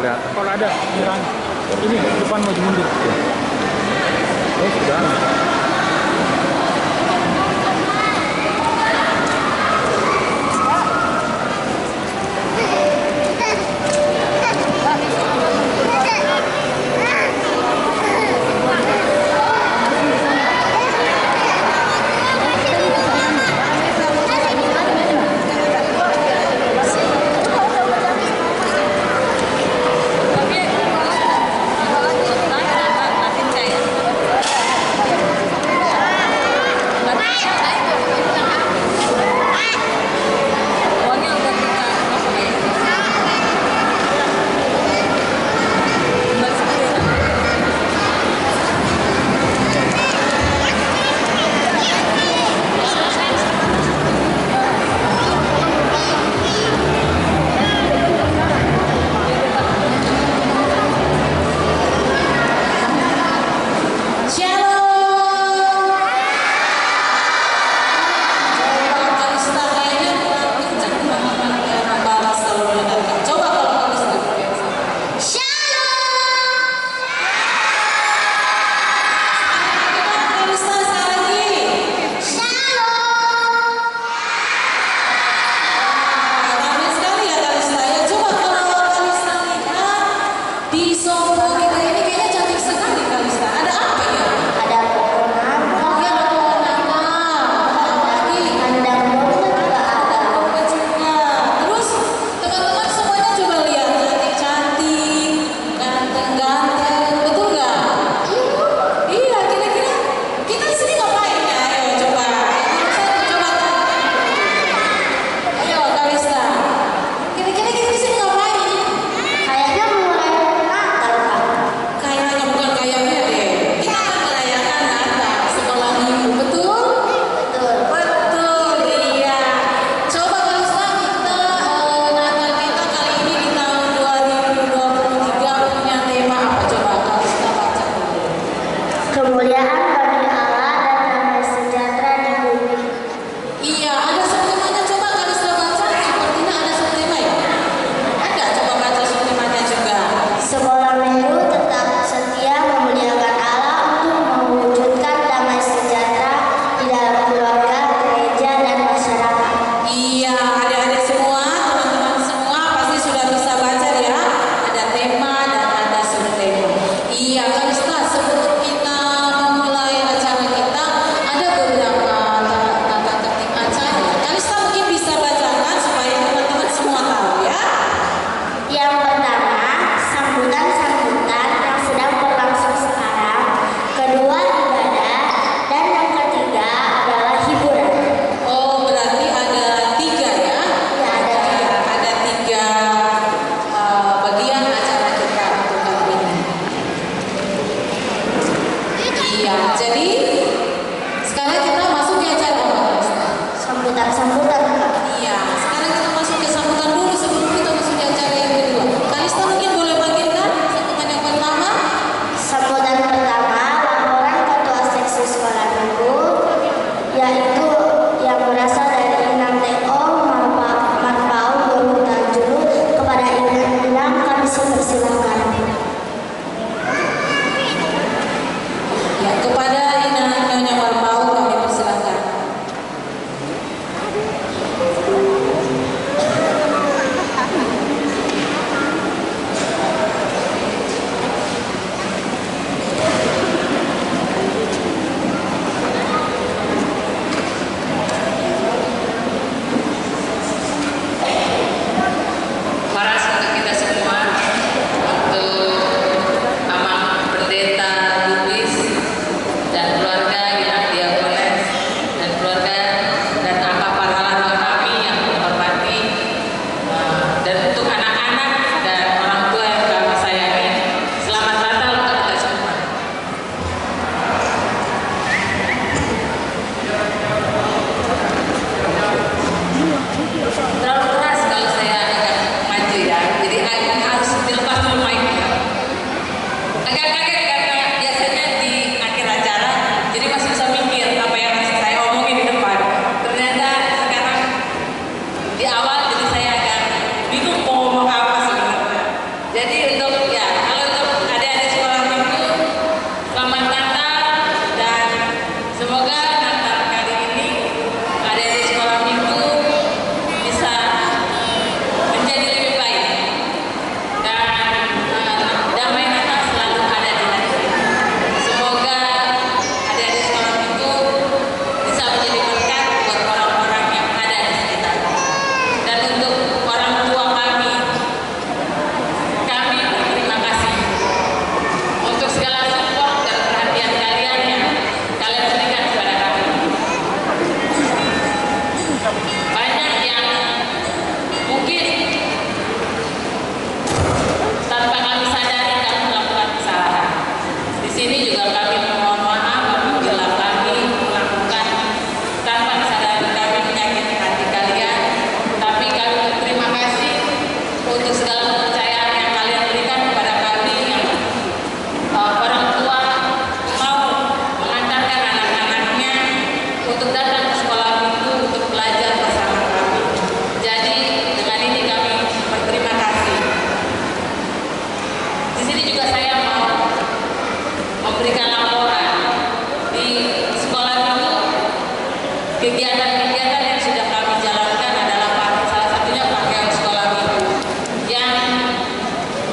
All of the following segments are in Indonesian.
ada. Kalau ada bilang ini depan maju mundur. Oh sudah.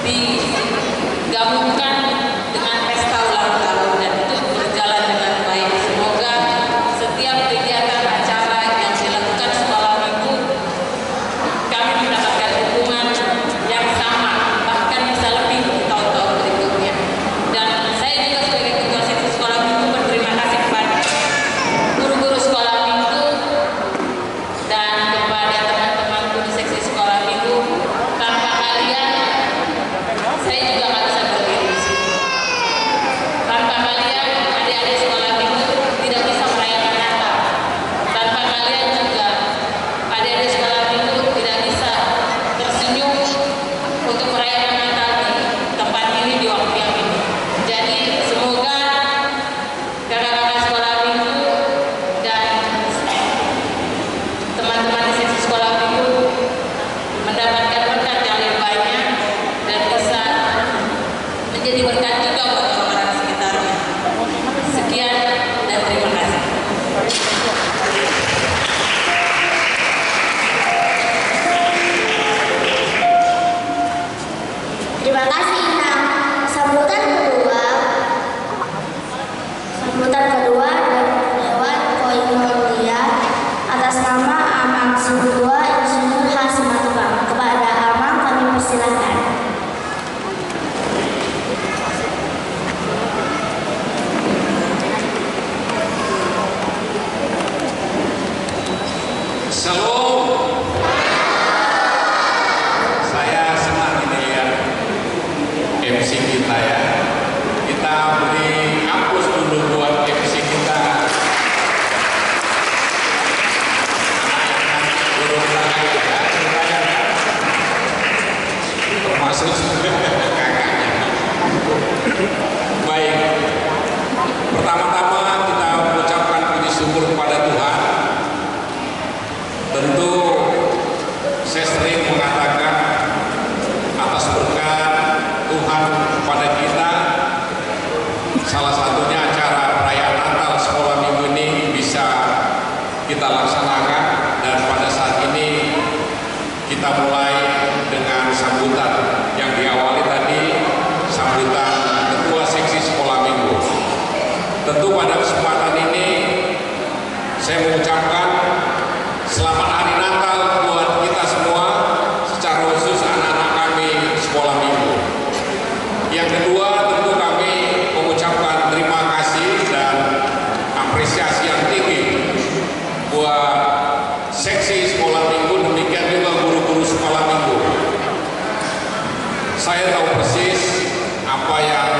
digabungkan dengan pesta ulang tahun dan itu berjalan dengan baik. Semoga setiap kegiatan acara yang dilakukan sekolah minggu kami mendapatkan dukungan yang sama, bahkan bisa lebih di tahun-tahun berikutnya. Dan saya juga sebagai ketua seksi sekolah minggu berterima kasih kepada guru-guru sekolah minggu dan kepada teman-temanku di seksi sekolah minggu. Tanpa kalian saya juga nggak bisa berdiri di sini. Tanpa kalian adik-adik sekolah minggu tidak bisa merayakan Natal. Tanpa kalian juga adik-adik sekolah minggu tidak bisa tersenyum untuk merayakan Natal di tempat ini di waktu yang ini. Jadi semoga kakak-kakak sekolah minggu dan teman-teman di seksi sekolah minggu mendapatkan berkat yang lebih banyak dan bisa menjadi berkat juga buat orang-orang sekitarnya. Sekian dan terima kasih. Terima kasih Inang. Sambutan kedua dari Dewan Koindia atas nama Amang Sibua Insinyur H. Simatupang. Kepada Amang kami persilahkan. Shalom. Saya senang ini lihat MC kita ya. Kita beri kampus dulu buat MC kita. Anak yang nanti guru belakang ya, ceritanya kan. Termasuk kakaknya. Baik. Pertama-tama kita mengucapkan puji syukur kepada Tuhan. Tentu saya sering mengatakan atas berkat Tuhan kepada kita, salah satunya acara perayaan Natal sekolah minggu ini bisa kita laksanakan, dan pada saat ini kita mulai dengan sambutan yang diawali tadi, sambutan ketua seksi sekolah minggu. Tentu pada kesempatan ini saya mengucapkan selamat hari Natal buat kita semua, secara khusus anak-anak kami sekolah minggu. Yang kedua, tentu kami mengucapkan terima kasih dan apresiasi yang tinggi buat seksi sekolah minggu, demikian juga guru-guru sekolah minggu. Saya tahu persis apa yang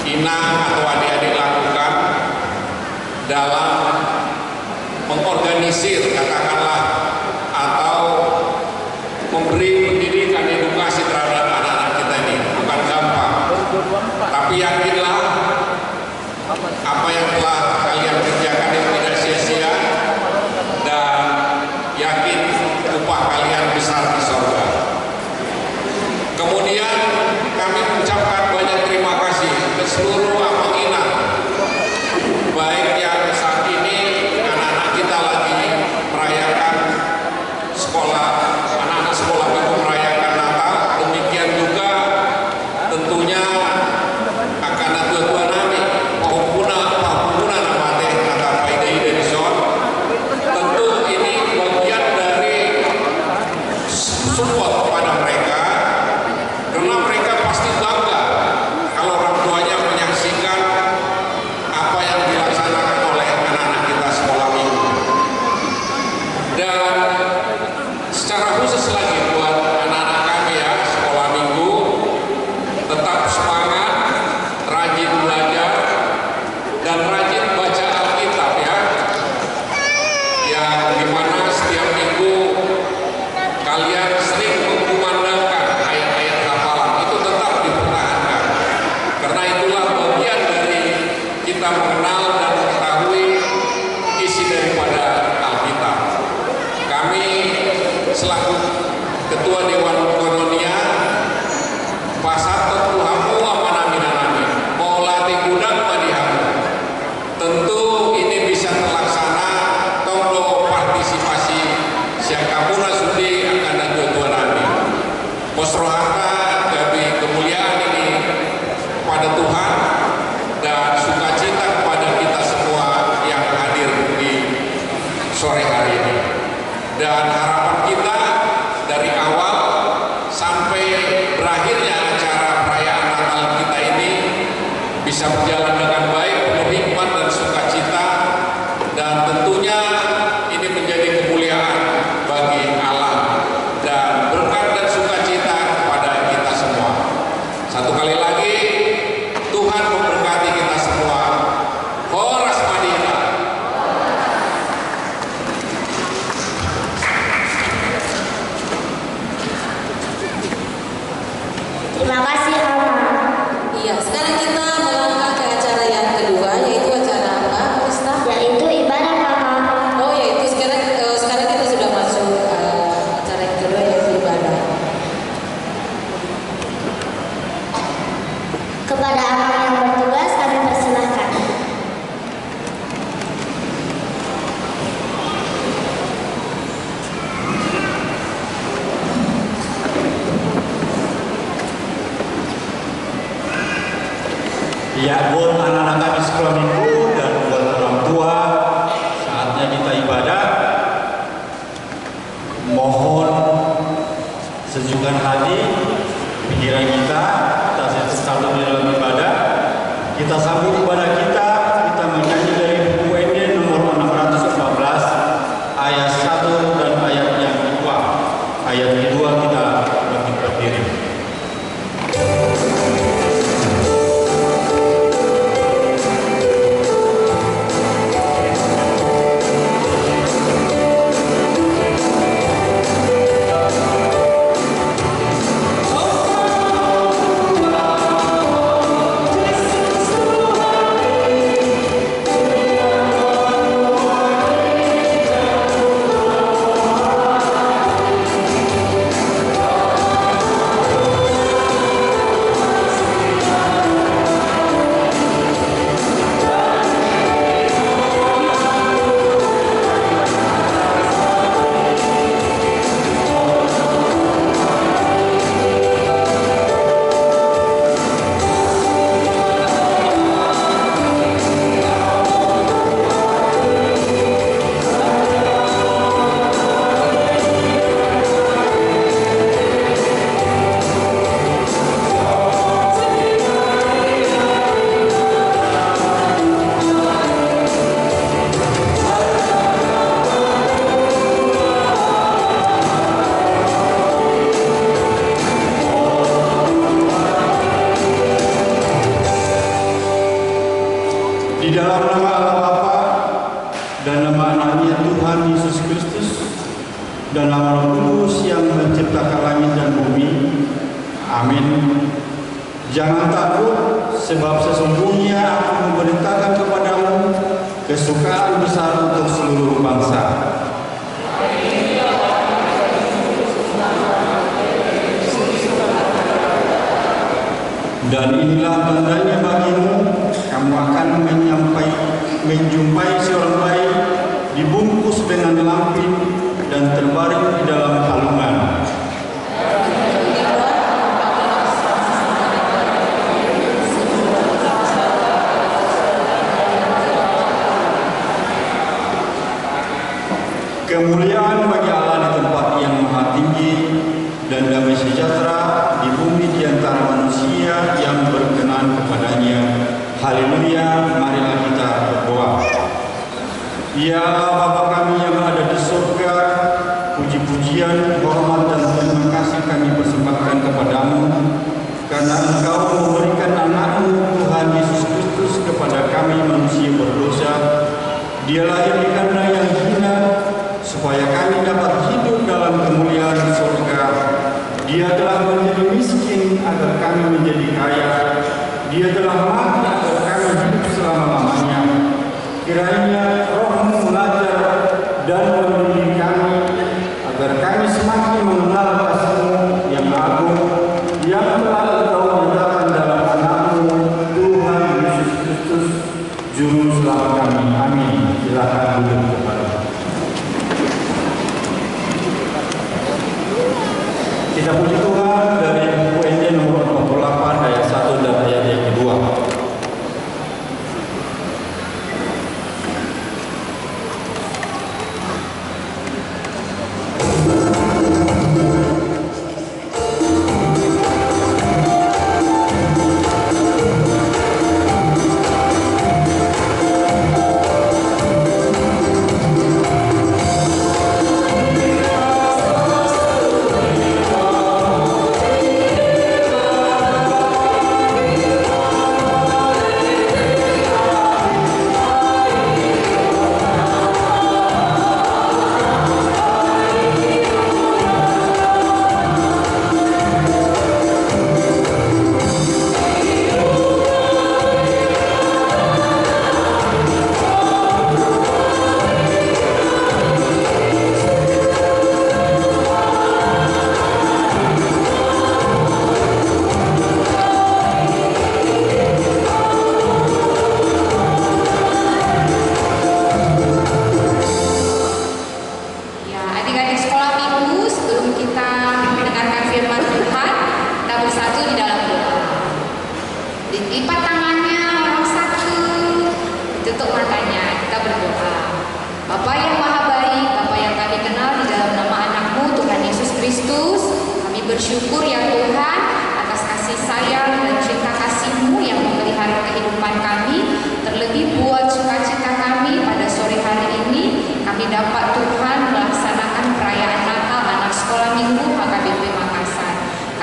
Inang atau adik-adik lakukan dalam mengorganisir, katakanlah, atau memberi pendidikan edukasi terhadap anak-anak kita ini. Bukan gampang, tapi yakinlah apa yang telah kalian kerjakan itu tidak sia-sia, dan yakin upah kalian besar di sorga. Kemudian kami mengucapkan banyak terima kasih ke seluruh Amang Inang, baik yang saat ini anak-anak kita lagi merayakan mempersembahkan kami kemuliaan ini kepada Tuhan dan sukacita kepada kita semua yang hadir di sore hari ini. Dan harapan kita dari awal sampai berakhirnya acara perayaan Natal kita ini bisa berjalan dengan baik, penuh hikmat dan sukacita, dan tentunya ini menjadi kemuliaan bagi Allah dan berkat dan sukacita kepada kita semua. Satu kali lagi, Tuhan memberkati kita semua. Horas Madinah. Terima kasih, Ama. Iya, sekarang kita melangkah ke acara yang kedua, yaitu acara apa, Krista? Yaitu ibadah Kakak. Oh, yaitu sekarang kita sudah masuk acara yang kedua, yaitu ibadah. Kepada Amang yang bertugas kami persilahkan. Ya, buat anak-anak kami sekolah minggu dan buat orang tua, saatnya kita ibadah. Mohon sejukkan hati, pikiran kita selalu di dalam ibadah. Kita sambut ibadah kita menyanyi dari buku ND nomor 614 ayat 1 dan ayat yang kedua. Ayat kedua kita berdiri. Di dalam nama Allah Bapa dan nama anaknya Tuhan Yesus Kristus dan nama Roh Kudus yang menciptakan langit dan bumi. Amin. Jangan takut, sebab sesungguhnya aku memberitakan kepadamu kesukaan besar untuk seluruh bangsa. Dan inilah tandanya bagimu, kamu akan menjumpai seorang bayi dibungkus dengan lampin dan terbaring di dalam palungan. Kemuliaan bagi Allah di tempat yang maha tinggi dan damai sejahtera di bumi di antara manusia yang berkenan kepadanya. Haleluya, marilah kita berdoa. Ya Bapa kami yang ada di surga, puji-pujian, hormat dan terima kasih kami persembahkan kepadamu karena Engkau memberikan anakmu Tuhan Yesus Kristus kepada kami manusia berdosa. Dia lahir di kandang yang hina supaya kami dapat hidup dalam kemuliaan surga. Dia telah menjadi miskin agar kami menjadi kaya. Dia telah mati agar kami hidup selama-lamanya. Kiranya Roh-Mu mengajar dan membimbing kami agar kami semakin mengenal kasih-Mu yang agung yang telah Engkau nyatakan dalam anak-Mu Tuhan Yesus Kristus Juru Selamat kami. Amin. Silakan duduk kepada kita puji Tuhan.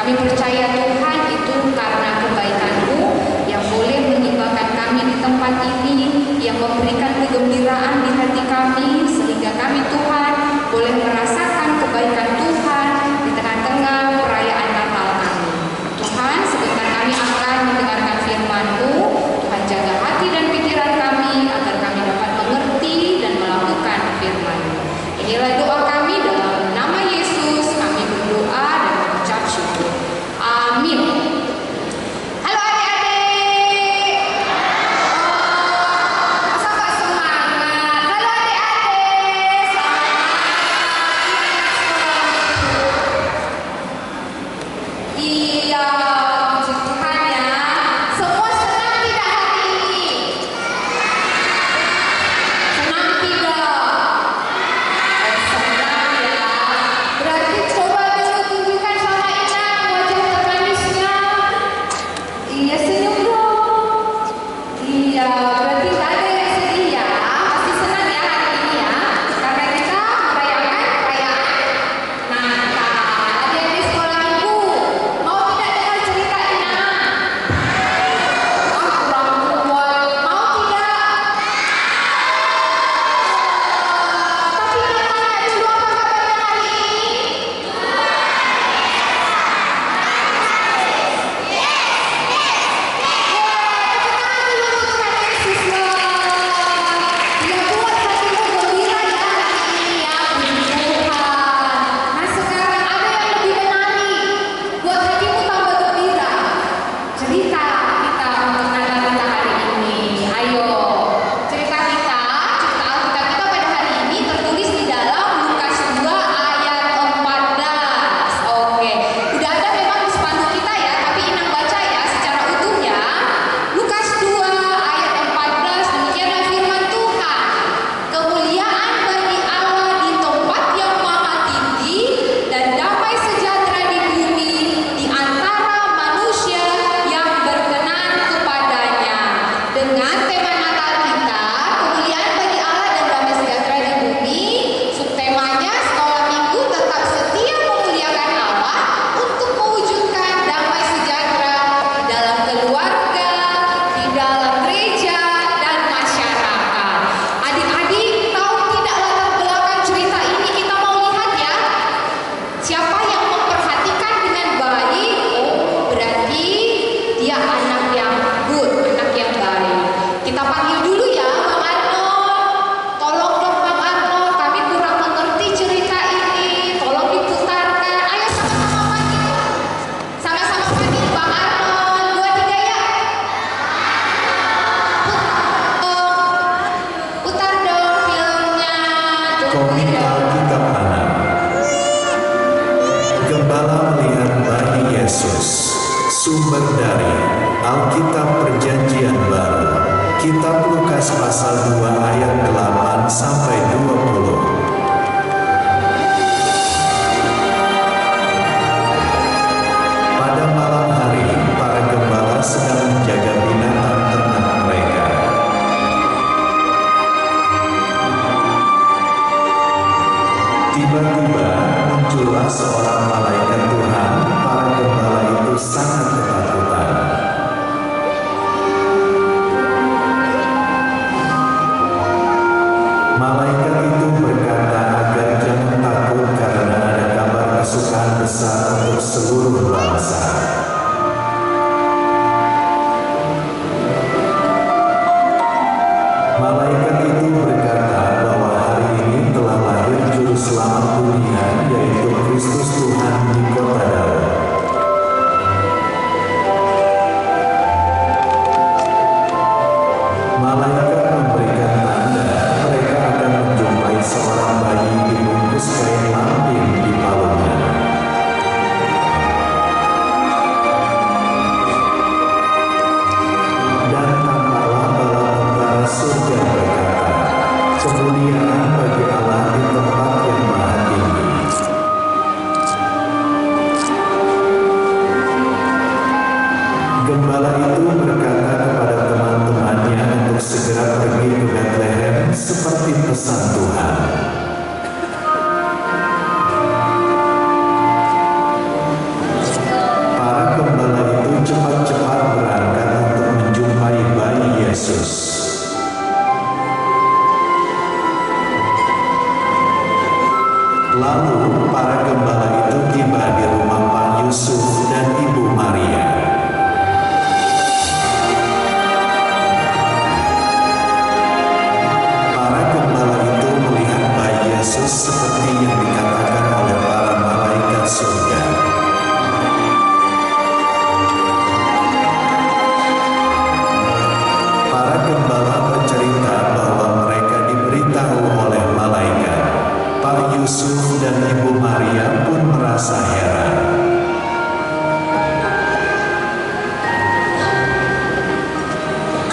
Kami percaya Tuhan itu karena kebaikan-Mu yang boleh menimbakan kami di tempat ini, yang memberikan kegembiraan di hati kami, sehingga kami Tuhan boleh merasakan kebaikan Tuhan di tengah-tengah perayaan Natal kami. Tuhan, sebentar kami akan mendengarkan firman-Mu. Tuhan, jaga hati dan pikiran kami agar kami dapat mengerti dan melakukan firman-Mu. Inilah doa kami dalam nama Yesus. Kami berdoa dan mengucap syukur. Amin. Halo adik-adik. Masa gak semangat? Halo adik-adik. Selamat. Iya, puji Tuhan ya. Semua senang tidak hari ini? Senang tidak? Senang ya. Berarti coba dulu tunjukkan sama Inang wajah termanisnya. Iya, senyum dong. Iya, berarti gak ada yang sedih ya. Pasti senang ya hari ini ya. Karena kita merayakan perayaan Natal. Ada yang di sekolah minggu mau tidak dengar cerita Inang? Kurang mual. Mau tidak? Tapi Inang tanya dulu apa kabarnya hari ini? Udah ada memang di spanduk kita ya, tapi Inang baca ya secara utuhnya. Lukas 2 ayat 14, demikianlah firman Tuhan. Kemuliaan bagi Allah di tempat yang maha tinggi dan damai sejahtera di bumi di antara manusia yang berkenan kepadanya. Dengan tema Natal kita, kemuliaan bagi Allah dan damai sejahtera di bumi, subtemanya sekolah minggu tetap setia memuliakan Allah untuk mewujudkan damai sejahtera di dalam keluarga, di dalam gereja, dan masyarakat. Adik-adik tahu tidak latar belakang cerita ini? Kita mau lihat ya. Siapa yang memperhatikan dengan baik? Oh, berarti dia anak yang good, anak yang baik. Kita panggil dulu ya Bang Arnold. Tolong dong Bang Arnold, kami kurang mengerti cerita ini. Tolong diputarkan. Ayo sama-sama panggil. Sama-sama panggil Bang Arnold. 2, 3 ya. Putar dong filmnya. Komik Alkitab Anak. Gembala melihat bayi Yesus. Sumber dari Alkitab Perjanjian Baru. Kitab Lukas pasal 2 ayat 8 sampai 20. Pada malam hari, para gembala sedang menjaga binatang ternak mereka. Tiba-tiba muncullah seorang malaikat Tuhan. Para gembala itu sangat ketakutan. Malaikat itu berkata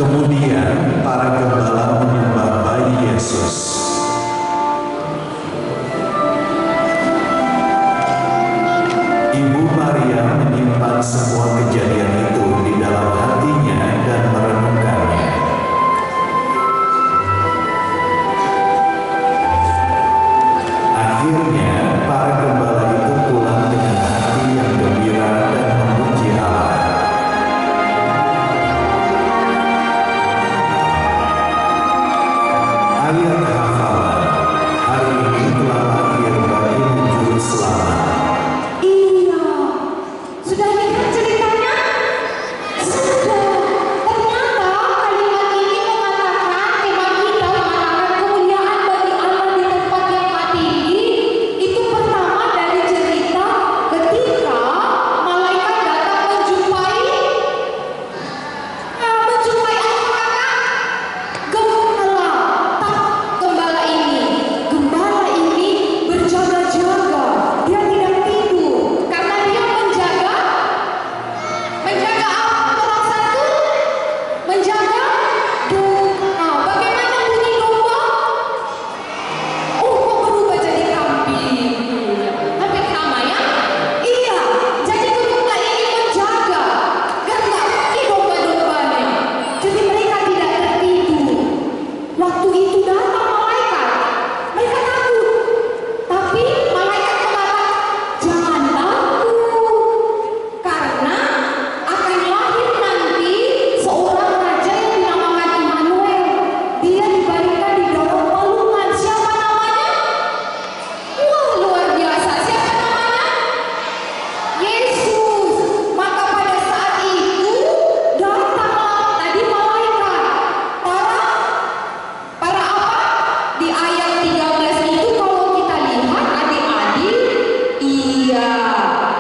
Kemudian para gembala menyembah bayi Yesus. Ibu Maria menyimpan semua kejadian itu di dalam hatinya dan merenungkannya. Akhirnya para gembala itu pulang dengan hati yang gembira dan memuji Allah. Ayat hafalan, hari ini telah lahir bagimu juru selamat. Iya, sudah lihat ceritanya? Sudah. Ternyata kalimat ini mengatakan, tema kita mengatakan kemuliaan bagi Allah di tempat yang maha tinggi. Itu pertama dari cerita ketika malaikat datang menjumpai apa kakak? Gembala. Gembala ini berjaga-jaga. Dia tidak tidur karena dia menjaga apa orang satu? Menjaga domba. Bagaimana bunyi domba? Oh, kok berubah jadi kambing? Hampir sama ya? Iya, jadi domba ini menjaga dan nggak pergi domba-dombanya. Jadi mereka tidak tertidur. Waktu itu datang malaikat, mereka takut. Tapi malaikat mengatakan, jangan takut, karena akan lahir nanti seorang raja yang dinamakan Immanuel. Dia dibaringkan di dalam palungan. Siapa namanya? Wah, luar biasa. Siapa namanya? Yesus. Maka pada saat itu datanglah tadi malaikat. Para apa? Di ayat 13 itu kalau kita lihat adik-adik, iya.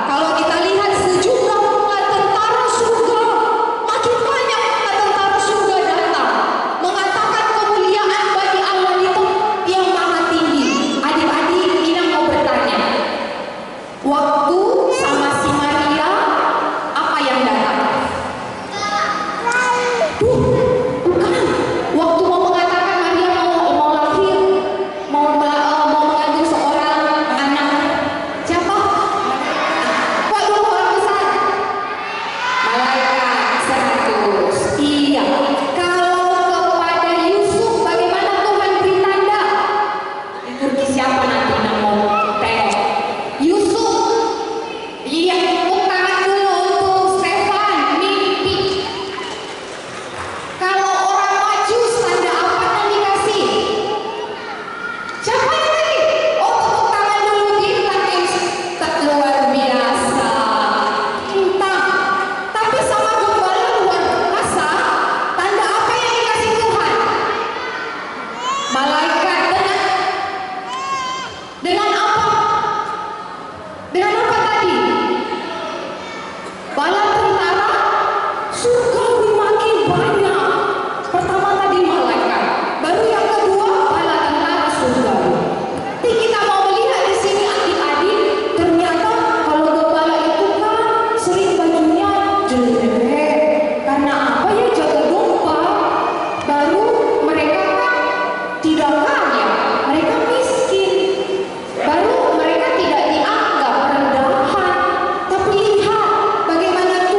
Kalau kita lihat sejumlah tentara surga, makin banyak tentara surga datang mengatakan kemuliaan bagi Allah itu yang maha tinggi. Adik-adik, Ina mau bertanya, waktu sama si Maria apa yang datang? Bukan. Waktu mau mengatakan Maria mau lahir, mau mengandung seorang anak. Siapa? Kok dulu orang besar? Malaikat 100. Iya. Kalau kepada Yusuf bagaimana Tuhan beri tanda? Liturgi siapa nanti yang mau tengok? Yusuf. Iya, tepuk tangan dulu untuk Stefan, mimpi. Kalau orang Majus tanda apa yang dikasih? Siapa yang tadi? Oh, tepuk tangan dulu, bintang yang luar biasa. Bintang. Tapi sama gembala luar biasa. Tanda apa yang dikasih Tuhan? Malaikat dengan apa? Dengan apa tadi? Bala tentara surgawi makin banyak. Pertama tadi malaikat, baru yang kedua bala tentara surgawi. Tapi kita mau melihat di sini adik-adik, ternyata kalau gembala itu kan sering bajunya jelek. Karena apa ya, jaga domba. Baru mereka kan tidak kaya, mereka miskin. Baru mereka tidak dianggap rendahan. Tapi lihat bagaimana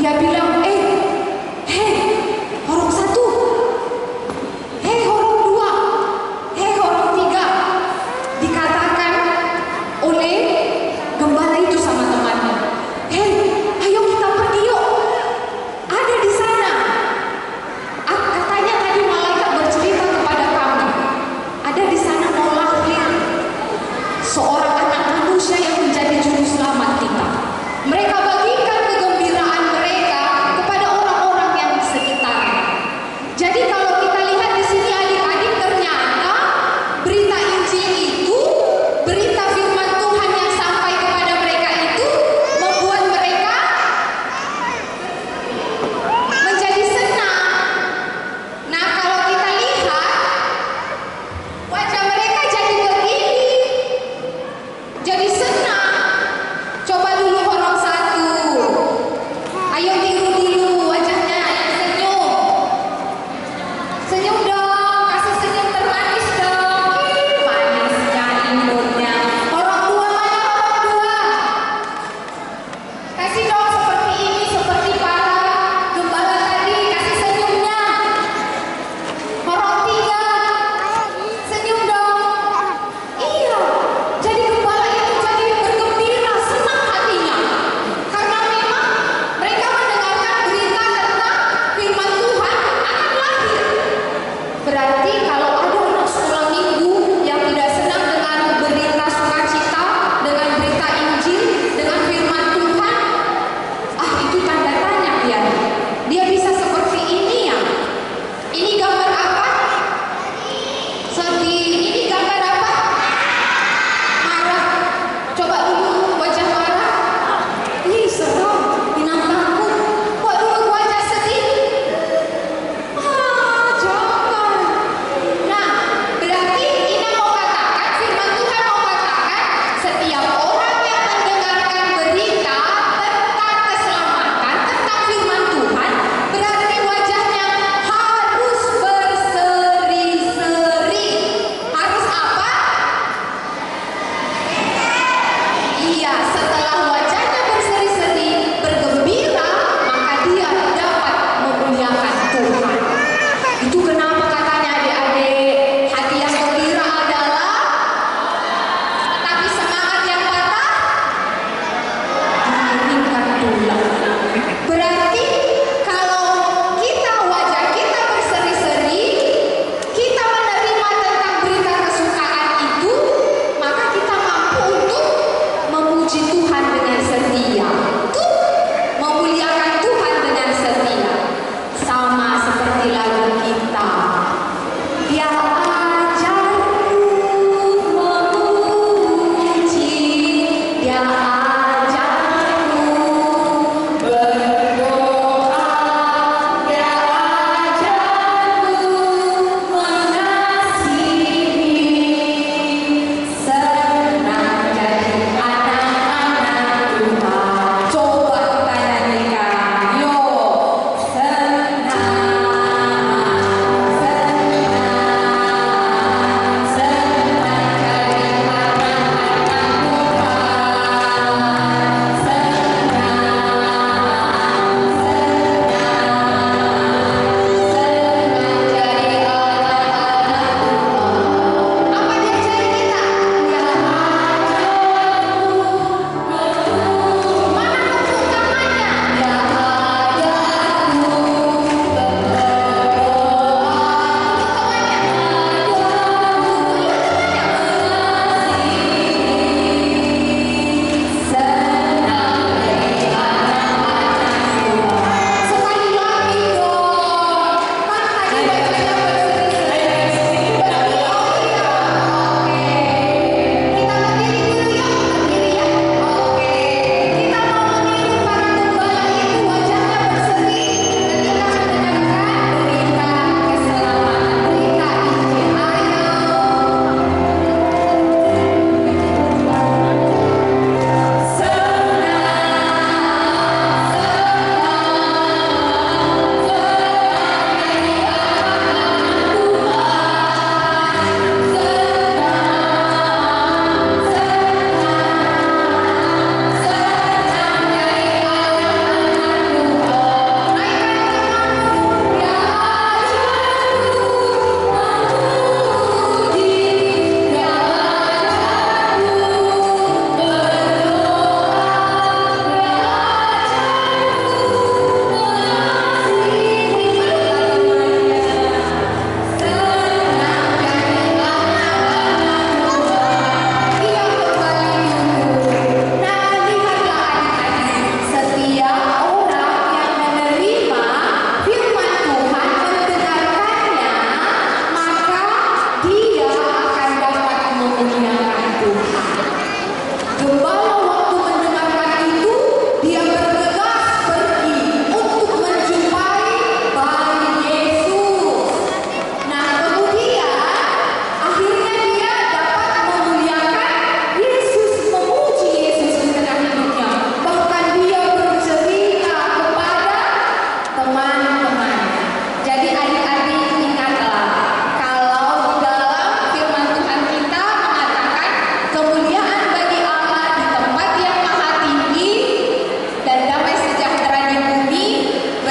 Dia bilang, hei, horong 1, hei horong 2, hei horong 3. Dikatakan oleh gembala itu sama temannya, hei, ayo kita pergi yuk. Ada di sana. Katanya tadi malaikat bercerita kepada kami, ada di sana mau lahir seorang anak manusia yang menjadi juru selamat kita. Mereka bagikan kegembiraan mereka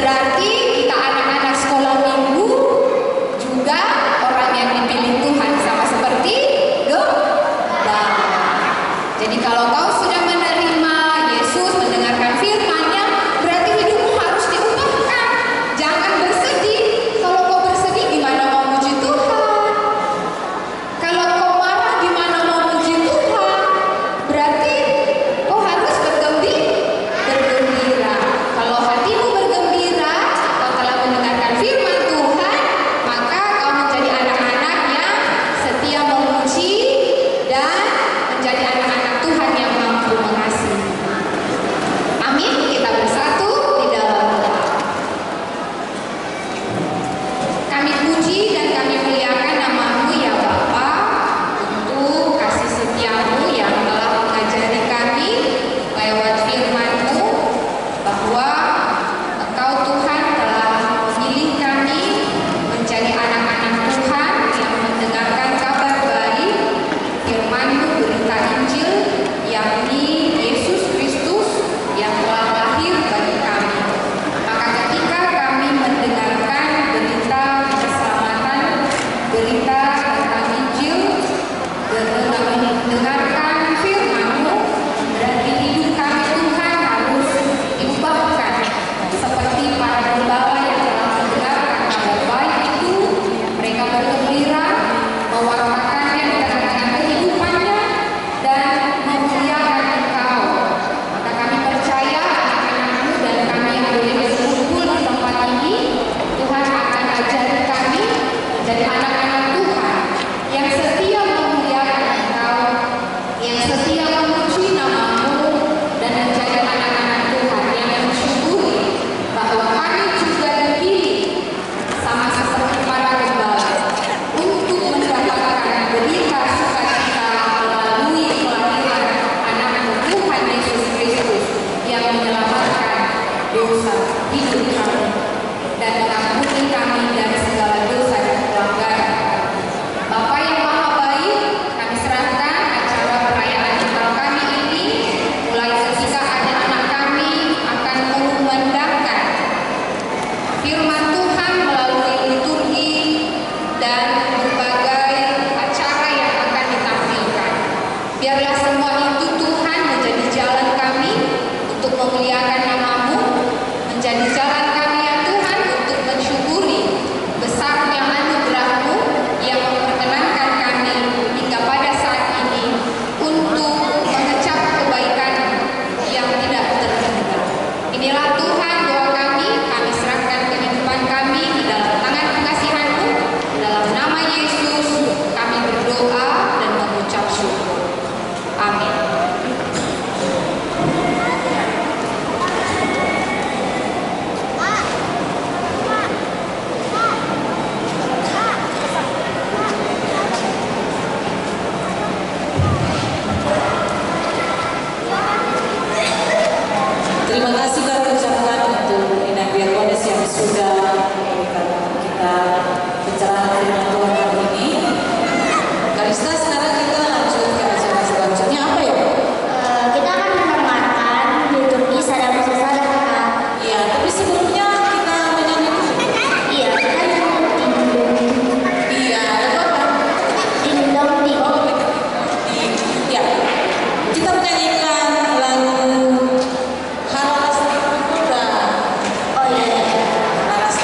Berarti kita anak-anak sekolah minggu juga orang yang dipilih Tuhan, sama seperti gembala. Jadi kalau kau sudah menerima Yesus, mendengarkan firman-Nya, berarti hidupmu harus diubahkan. Jangan bersedih. Kalau kau bersedih, gimana mau puji Tuhan? Kalau kau marah, gimana mau puji Tuhan? Berarti kau harus bergembira. Kalau hatimu bergembira, kau telah mendengarkan firman Tuhan, maka kau menjadi anak-anak yang setia memuji dan menjadi anak-anak Tuhan yang mampu mengasihi. Amin. Kita bersatu di dalam doa. Kami puji dan kami muliakan nama-Mu ya Bapa, untuk kasih setia-Mu yang telah mengajari kami lewat firman-Mu bahwa Engkau Tuhan telah memilih kami menjadi anak-anak Tuhan yang mendengarkan kabar baik firman-Mu, berita Injil, yakni Yesus Kristus yang telah lahir bagi kami. Maka ketika kami mendengarkan berita keselamatan, berita tentang Injil, mendengarkan firman-Mu, berarti hidup kami Tuhan harus diubahkan seperti para gembala yang telah mendengarkan kabar baik itu. Mereka bergembira, mewartakannya di tengah-tengah kehidupannya dan memuliakan Engkau. Maka kami percaya anak-anak-Mu dan kami yang boleh berkumpul di tempat ini, Tuhan akan ajari kami menjadi anak-anak Tuhan yang setia memuliakan Engkau, yang setia memuji nama-Mu, dan menjadi anak-anak Tuhan yang mensyukuri bahwa kami juga dipilih sama seperti para gembala untuk mendapatkan berita sukacita melalui kelahiran anak-anak Tuhan Yesus Kristus yang menyelamatkan dosa hidup kami dan mengampuni kami dari segala dosa dan pelanggaran. Bapa yang Maha Baik, kami serahkan acara perayaan Natal kami ini, mulai ketika anak-anak kami akan mengumandangkan firman Tuhan melalui liturgi dan berbagai acara yang akan ditampilkan. Biarlah semua itu Tuhan menjadi jalan kami untuk memuliakan nama-Mu, menjadi jalan kami ya Tuhan untuk mensyukuri besarnya anugerah-Mu yang memperkenankan kami hingga pada saat ini untuk mengecap kebaikan yang tidak terhingga. Inilah Tuhan doa kami serahkan kehidupan kami di dalam tangan pengasihan-Mu. Dalam nama Yesus kami berdoa dan mengucap syukur. Amin. Terima kasih kami ucapkan untuk Inang Diakonis yang sudah memberikan kita pencerahan firman Tuhan hari ini. Karista, sekarang kita lanjut ke acara selanjutnya apa ya? Kita akan mendengarkan liturgi sadar sadar. Iya, tapi sebelumnya kita menyanyi dulu. Iya, kita dindong dindong. Iya, lagu apa? Dindong dindong. Iya, kita menyanyikan lagu Halas Muda. Oh iya. Halas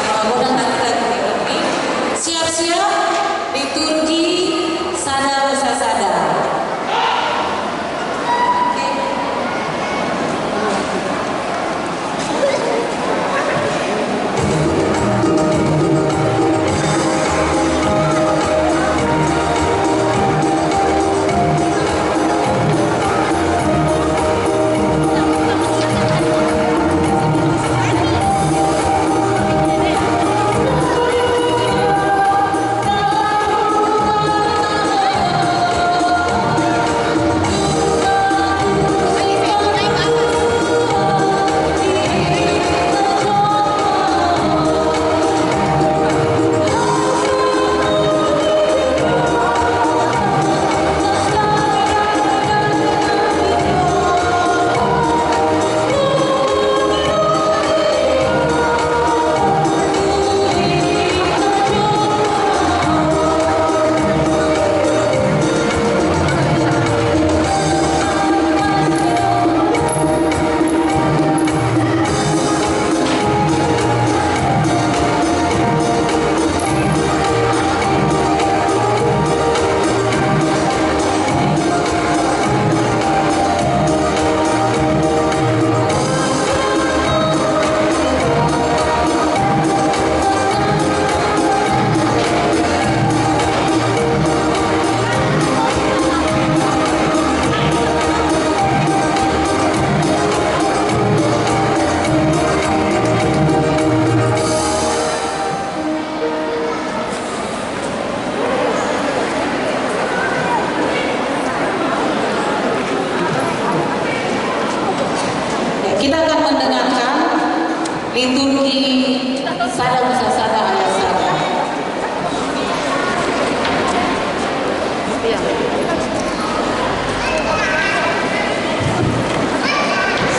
Sada Musa Sada ayat Sada.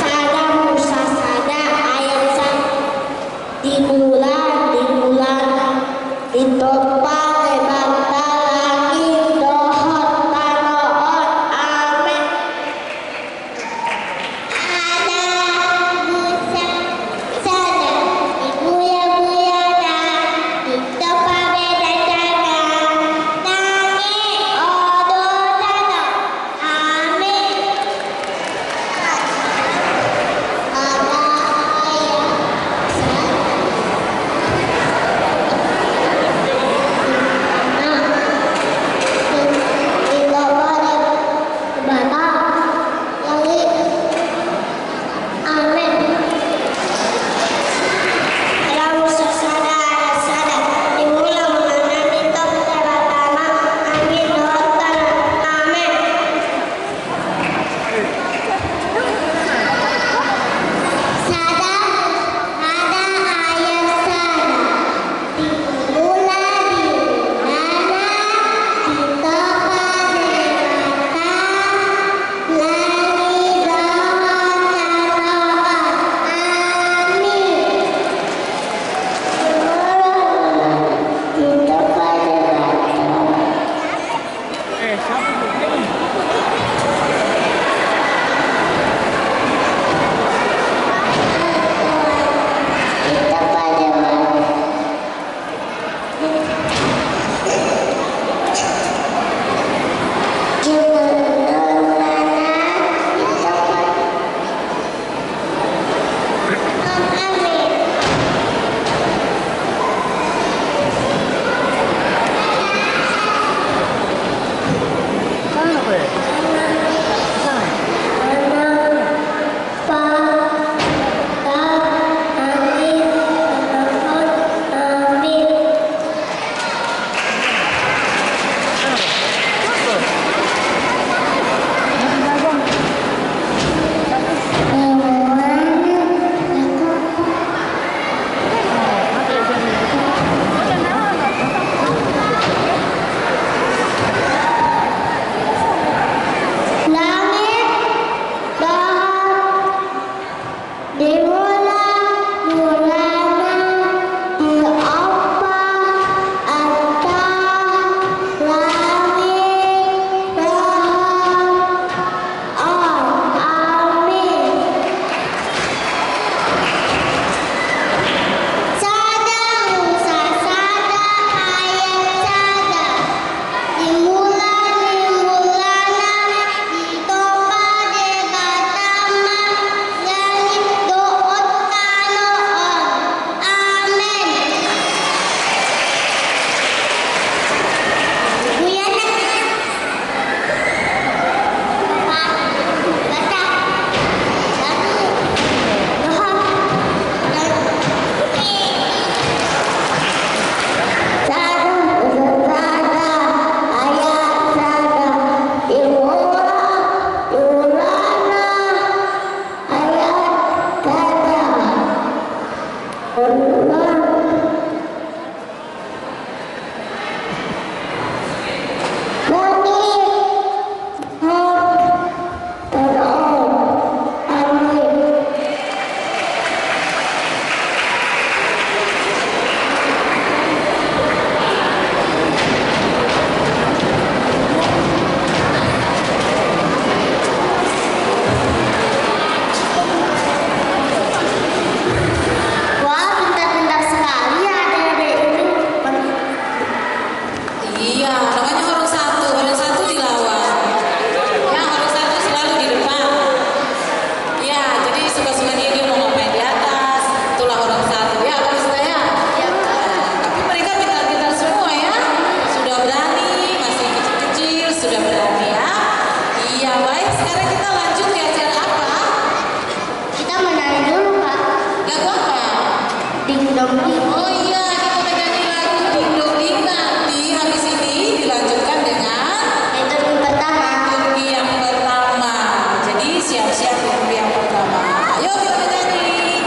Sada Musa Sada ayat 1. Di bulan ditopang bentar lagi dohot tanoon amin. Ada Musa Sada ibu yang buyana ditopang beda jaga tangi odo tano amin. Ada ayat siap-siap yang pertama. Ayo kita nyanyi.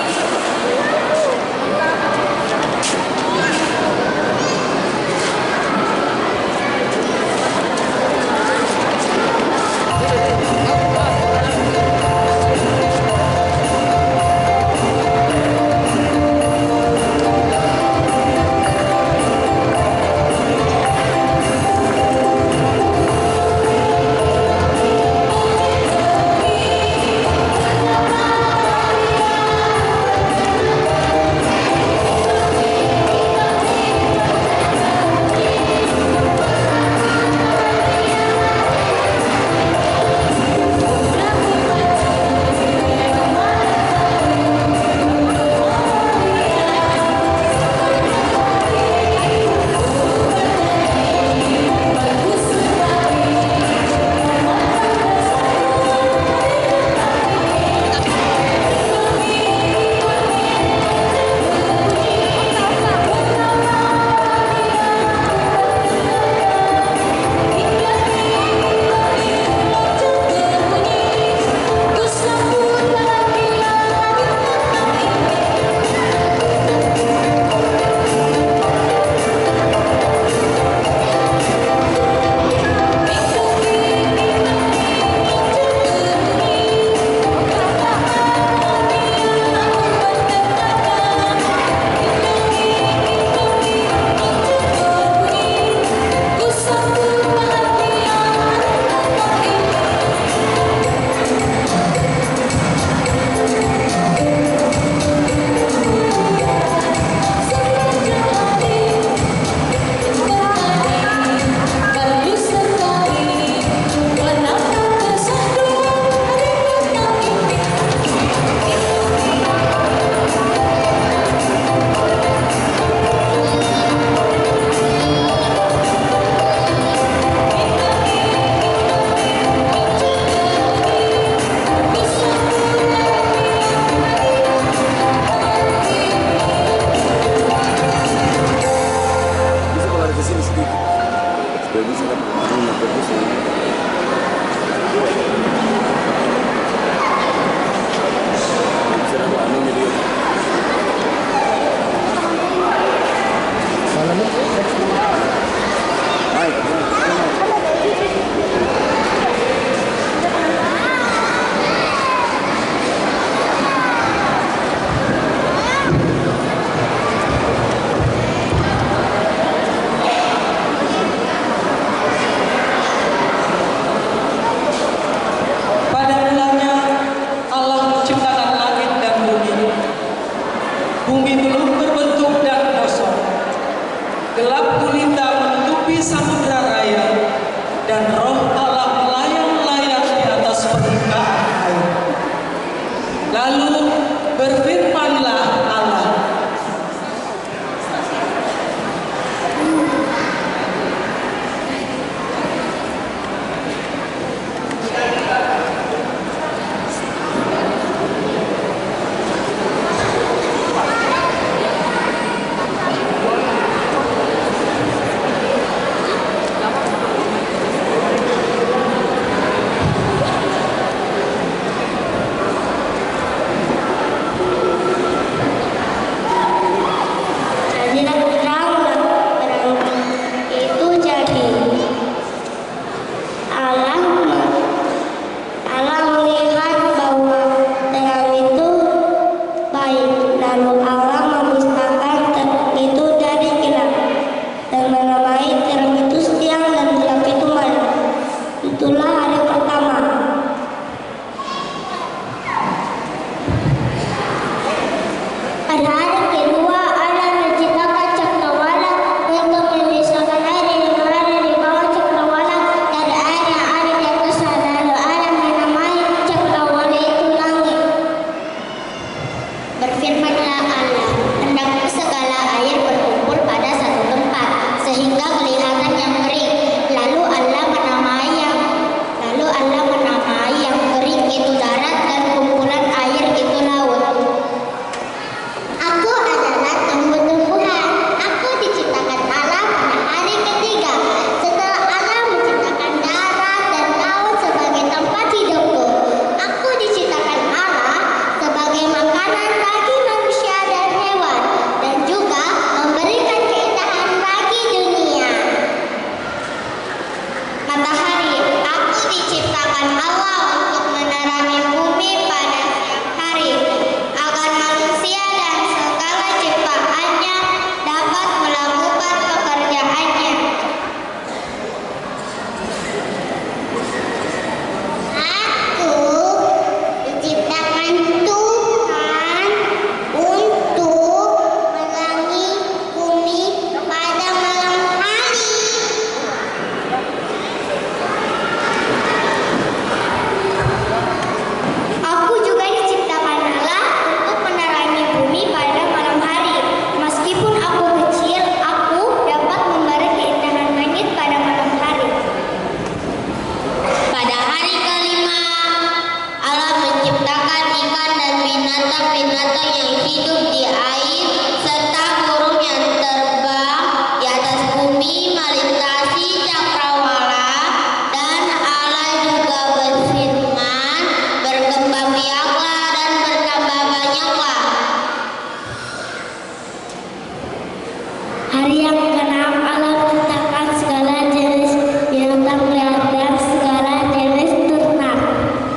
Hari yang ke-6 Allah menciptakan segala jenis binatang liar dan segala jenis ternak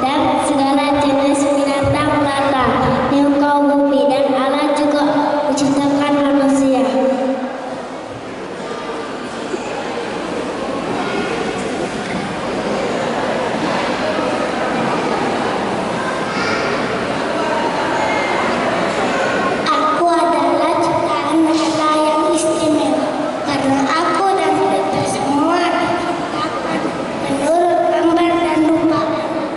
dan segala jenis binatang melata di muka bumi, dan Allah juga menciptakan manusia. Aku adalah ciptaan Allah yang istimewa, karena aku dan kita semua diciptakan menurut gambar dan rupa Allah,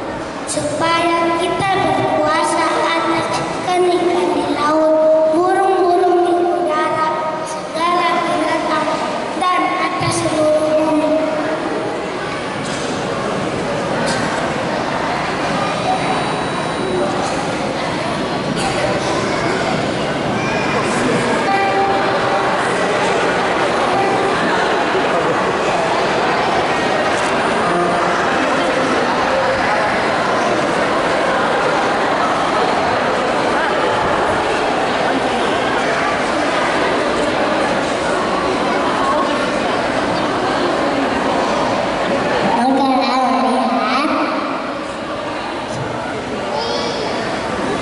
supaya kita berkuasa atas ikan-ikan di laut, burung-burung di udara, segala binatang, dan atas seluruh bumi.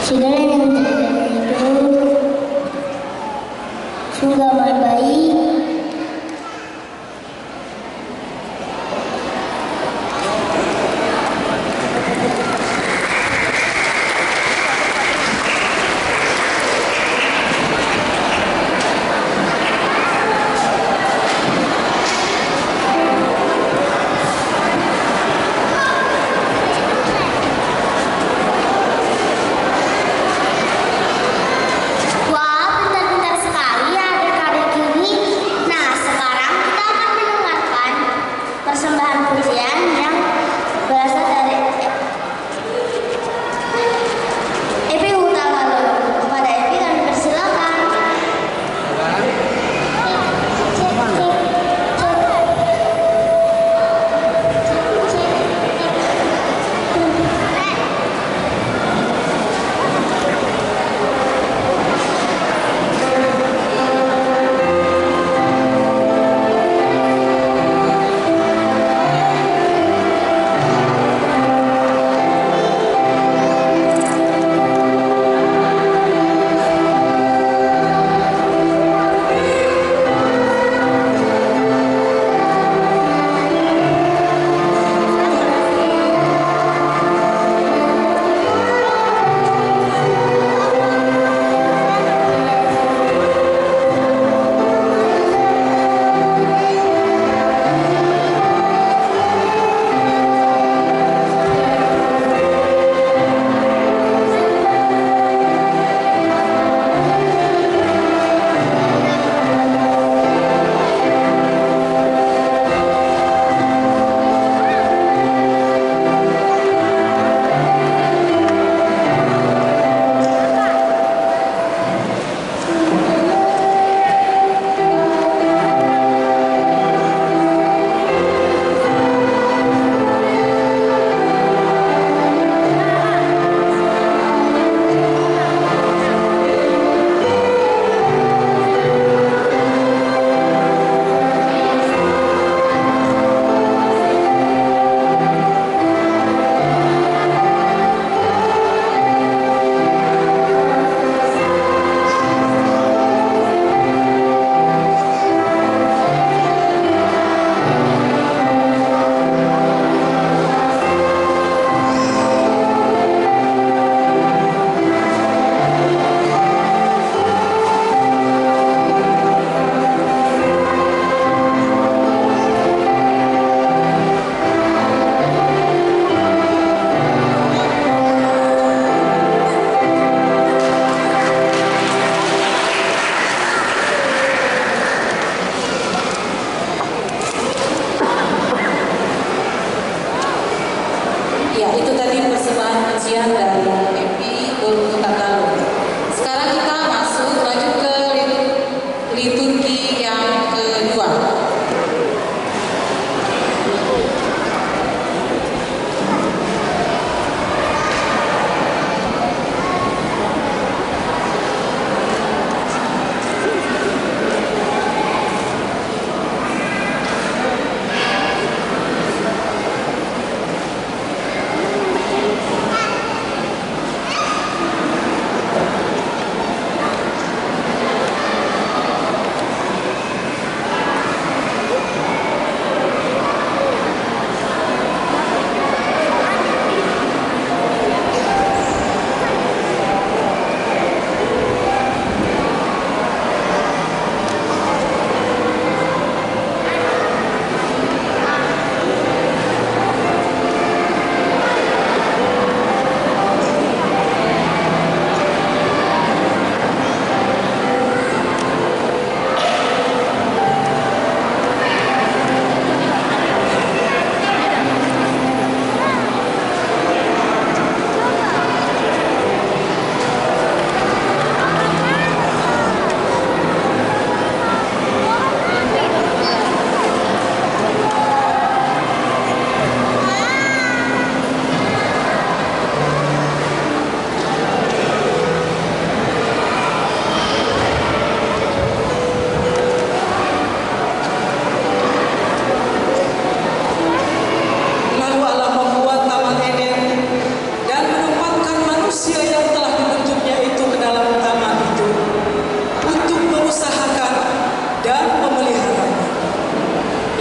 Segala yang terjadi itu sungguh amat baik. Wah, pintar-pintar sekali ya adik-adik ini.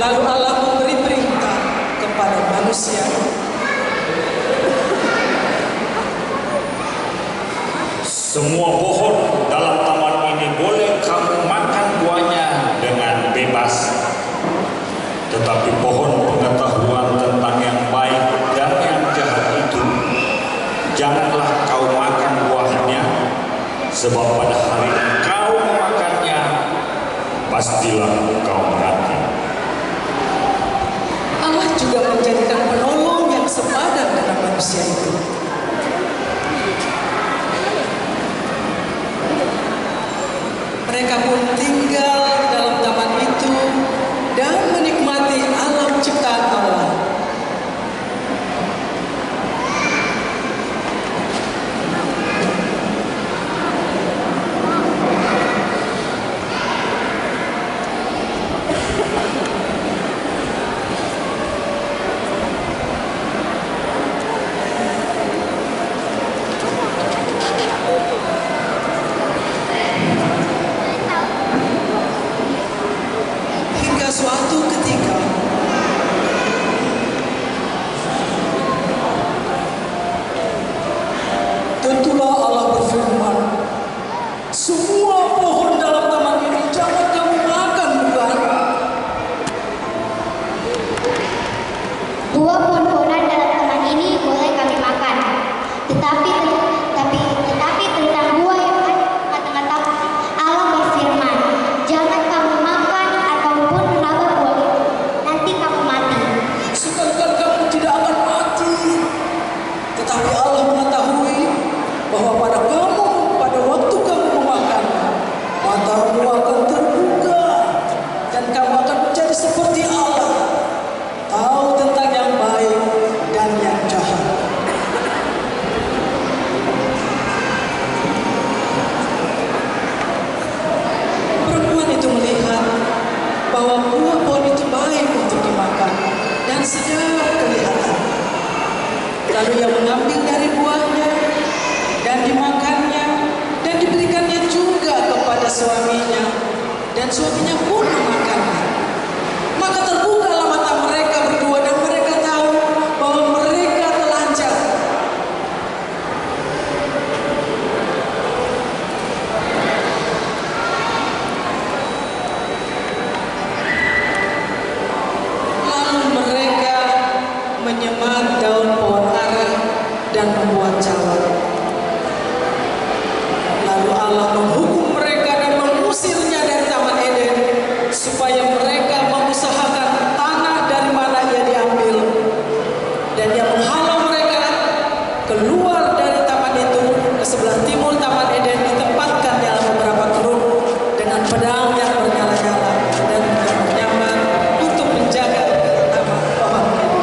Lalu Allah memberi perintah kepada manusia, semua pohon dalam taman ini boleh kamu makan buahnya dengan bebas. Tetapi pohon pengetahuan tentang yang baik dan yang jahat itu, janganlah kau makan buahnya, sebab pada hari kau memakannya, pastilah kau mati. Allah juga menjadikan penolong yang sepadan dengan manusia itu. Mereka pun tinggal dalam taman itu dan menikmati alam ciptaan Allah. Hingga suatu ketika tentulah Allah berfirman, semua pohon dalam taman ini jangan kamu makan, bukan? Buah pohon-pohonan dalam taman ini boleh kami makan, tetapi tentang buah yang mata-mata Allah berfirman, jangan kamu makan ataupun menabak buah itu, nanti kamu mati. Sekali-kali kamu tidak akan mati, tetapi Allah mengetahui bahwa pada waktu kamu memakan, matamu akan terbuka dan kamu akan menjadi seperti Allah, tahu tentang yang baik dan yang jahat. Perempuan itu melihat bahwa buah pohon itu baik untuk dimakan dan sedap kelihatan. Lalu ia mengambil dari buahnya dan dimakannya dan diberikannya juga kepada suaminya, dan suaminya pun memakannya. Maka terbukalah mata mereka berdua dan mereka tahu bahwa mereka telanjang. Lalu mereka menyemat daun pohon ara dan membuat cawan. Lalu Allah menghukum mereka dan mengusirnya dari Taman Eden, supaya mereka mengusahakan tanah dari mana ia diambil, dan ia menghalau mereka keluar dari taman itu ke sebelah timur Taman Eden, ditempatkan dalam beberapa keruk dengan pedang yang bernyala-nyala dan nyaman untuk menjaga taman pohon Eden.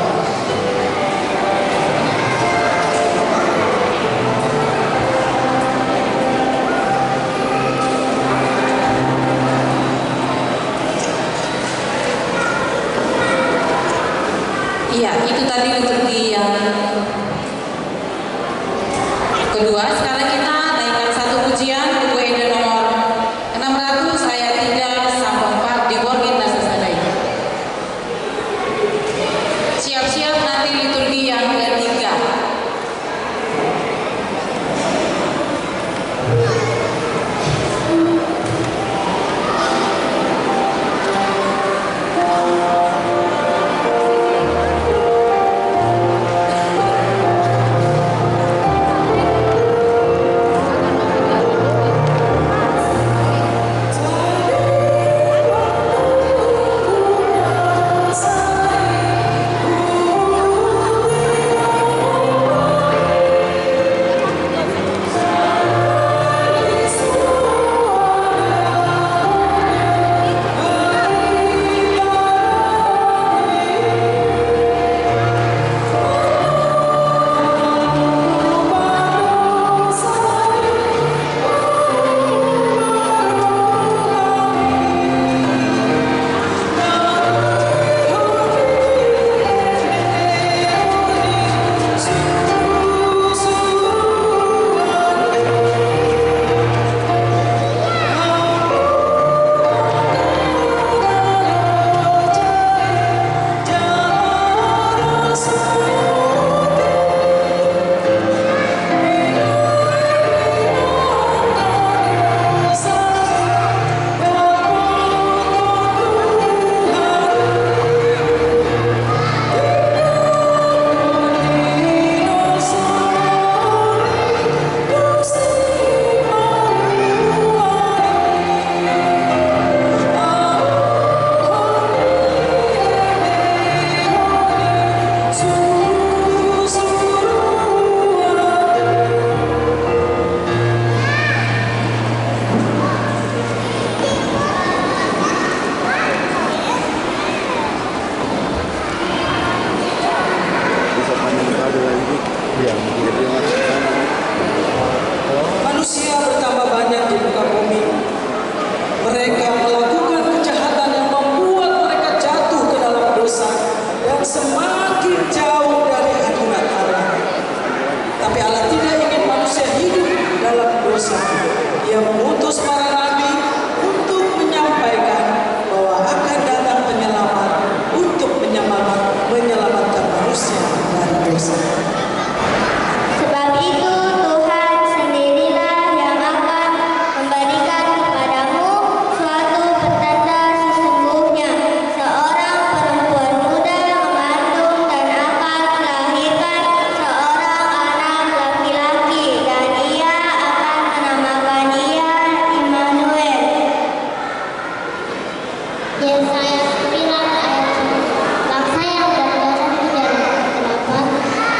Yesaya 9 ayat 1. Bangsa yang berjalan di jalan kegelapan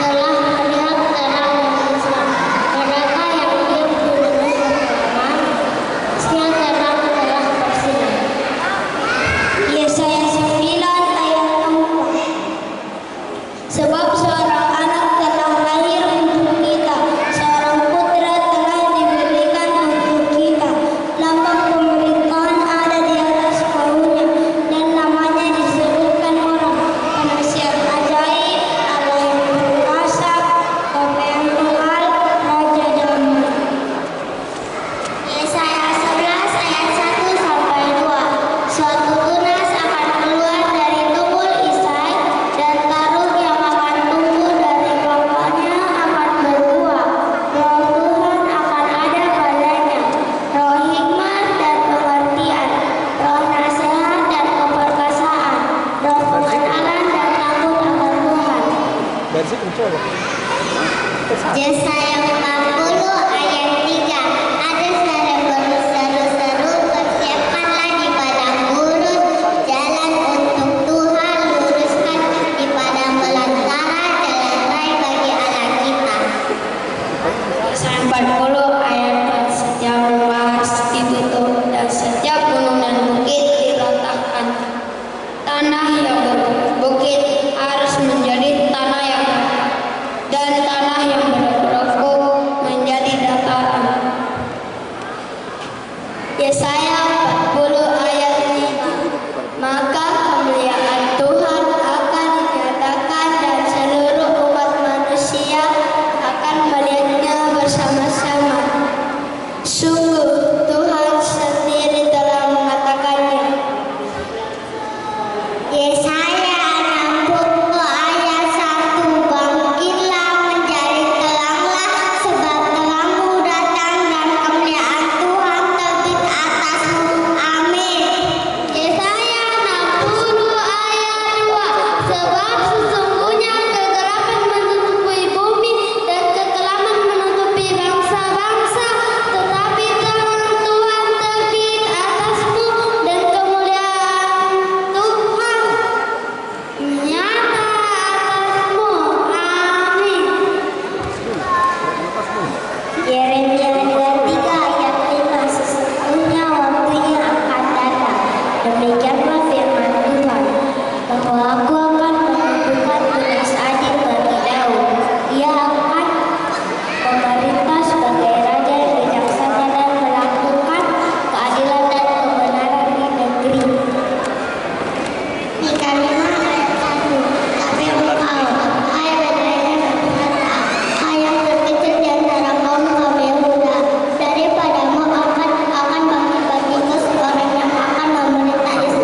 telah melihat terang yang besar. Mereka yang diam di negeri kekelaman, siang terang telah bersinar. Yesaya 9 ayat 4. Sebab seorang anak telah lahir untuk kita, seorang putra telah diberikan untuk kita. Lambang pemerintahan ada di atas bahunya, dan namanya disebutkan orang penasihat ajaib, Allah yang berkuasa, Bapa yang kekal, Raja damai. Yesaya 11 ayat 1 sampai 2. Suatu tunas akan keluar dari tubuh Isai, dan taruk yang akan tumbuh dari bapaknya akan berbuah. Roh Tuhan akan ada padanya, roh hikmat dan pengertian, roh nasihat dan keperkasaan, roh pengenalan dan takut akan Tuhan. Yesaya 40 ayat 3. Ada suara berseru-seru, bersiapkanlah di padang gurun, jalan untuk Tuhan luruskan, di padang belantara jalan raya bagi Allah kita. Yesaya 40 ayat 4. Setiap rumah harus ditutup dan setiap gunung dan bukit diratakan. Tanah yang berbukit harus menjadi tanah yang rata, dan tanah yang bergerogok menjadi dataran. Yesaya 40 ayat 5. Maka kemuliaan Tuhan akan dinyatakan dan seluruh umat manusia akan melihatnya bersama-sama. Sungguh Tuhan sendiri telah mengatakannya. Yesaya 60 ayat 1. Bangkitlah menjadi teranglah, sebab terangmu datang dan kemuliaan Tuhan terbit atasmu. Amin. Yesaya 60 ayat 2. Sebab sesungguhnya kegelapan menutupi bumi dan kekelaman menutupi bangsa-bangsa, tetapi terang Tuhan terbit atasmu, dan kemuliaan Tuhan nyata atasmu. Amin. Yeremia 23 ayat 5. Sesungguhnya waktunya akan datang, demikianlah firman Tuhan, bahwa aku akan menentukan tunas adil bagi Daud. Ia akan memerintah sebagai raja yang bijaksana dan melakukan keadilan dan kebenaran di negeri. Mika 5 ayat 1. Tapi engkau, hai Betlehem Efratah, hai yang terkecil di antara kaum Yehuda, daripadamu akan bagi-bagiku seorang yang akan memerintah Israel.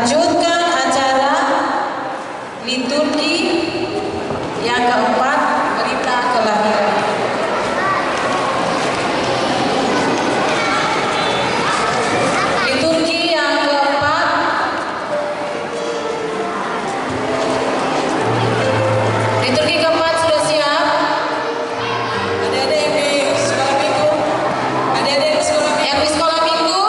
lanjutkan acara liturgi yang keempat, berita kelahiran. Liturgi yang keempat, liturgi keempat sudah siap? Adik-adik yang di sekolah minggu? Adik-adik yang di sekolah minggu? Yang di sekolah minggu?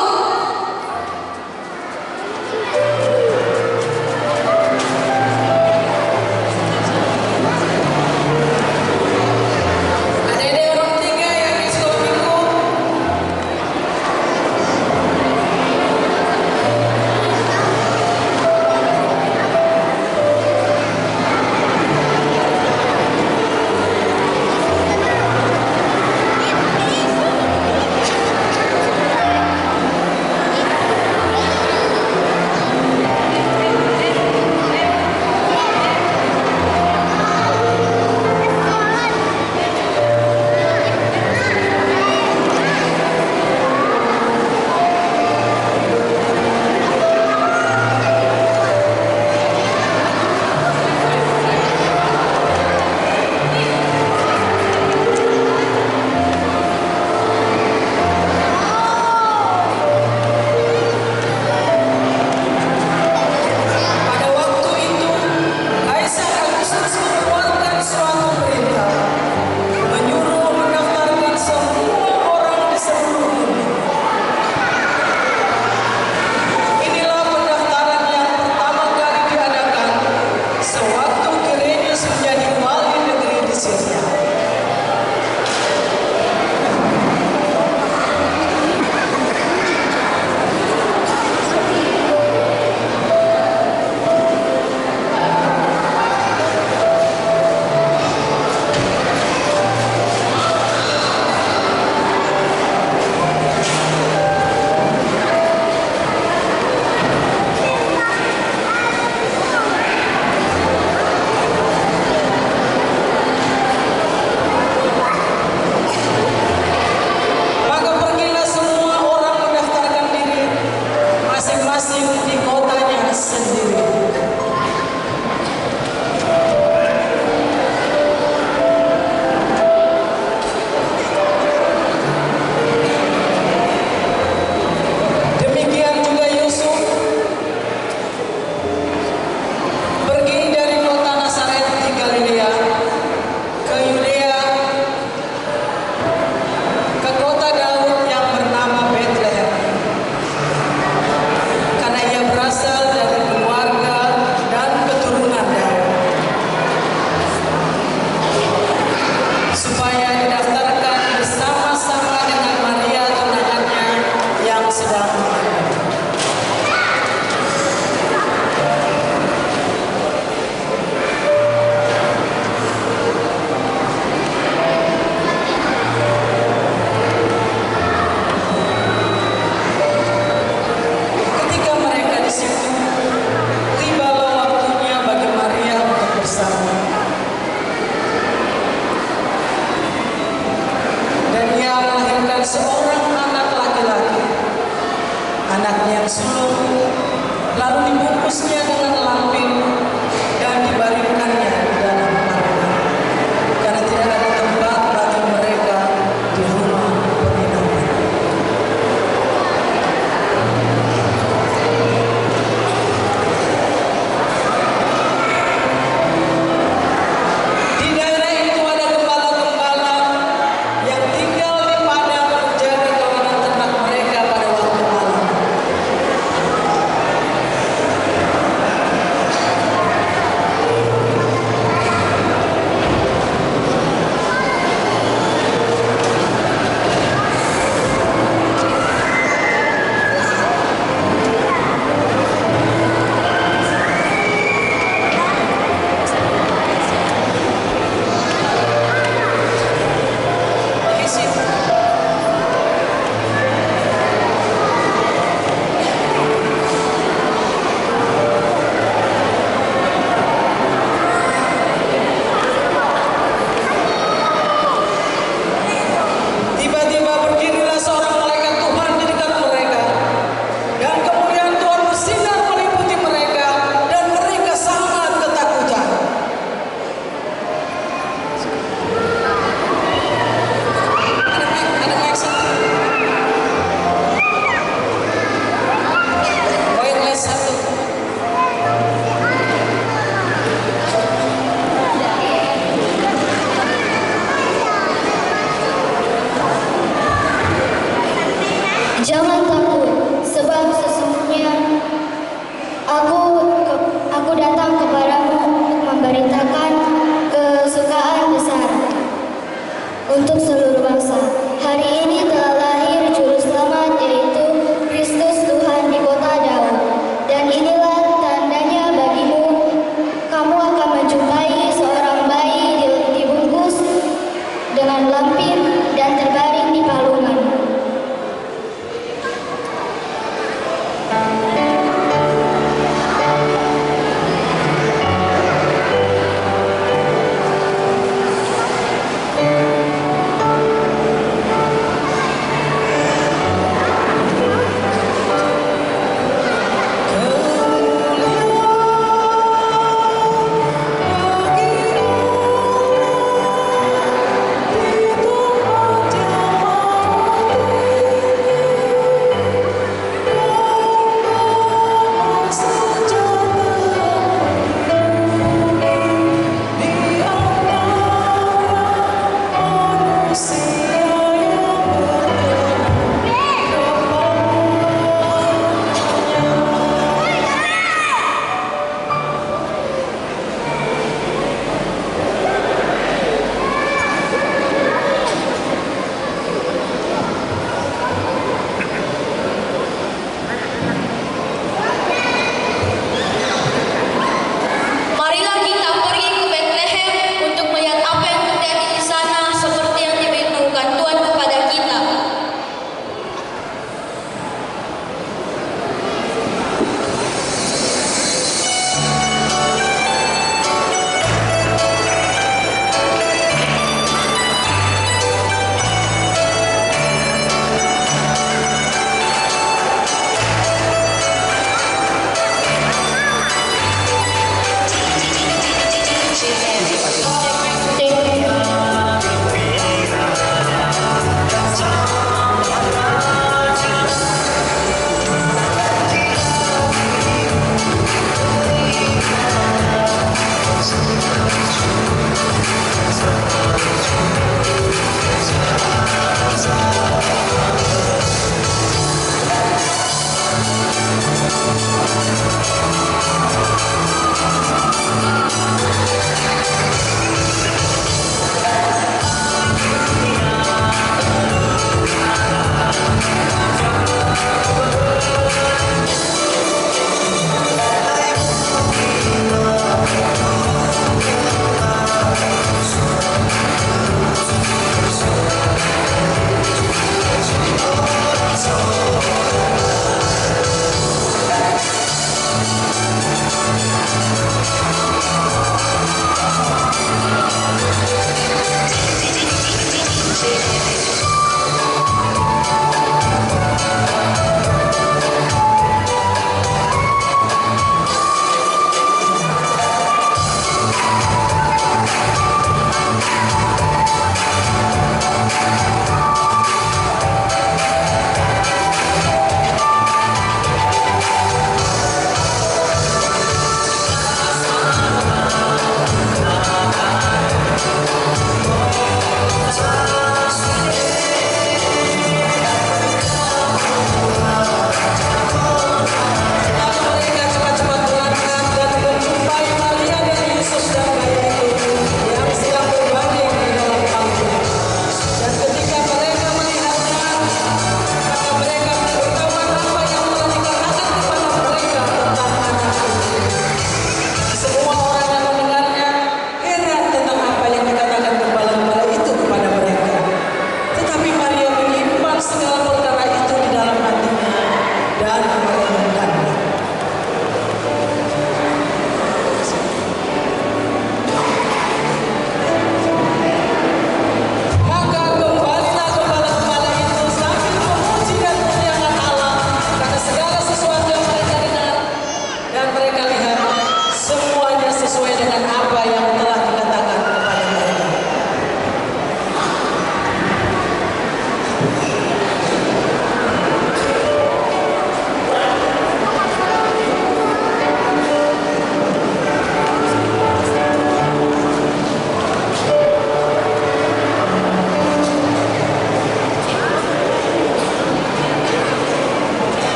sesuai dengan apa yang telah dikatakan kepada mereka.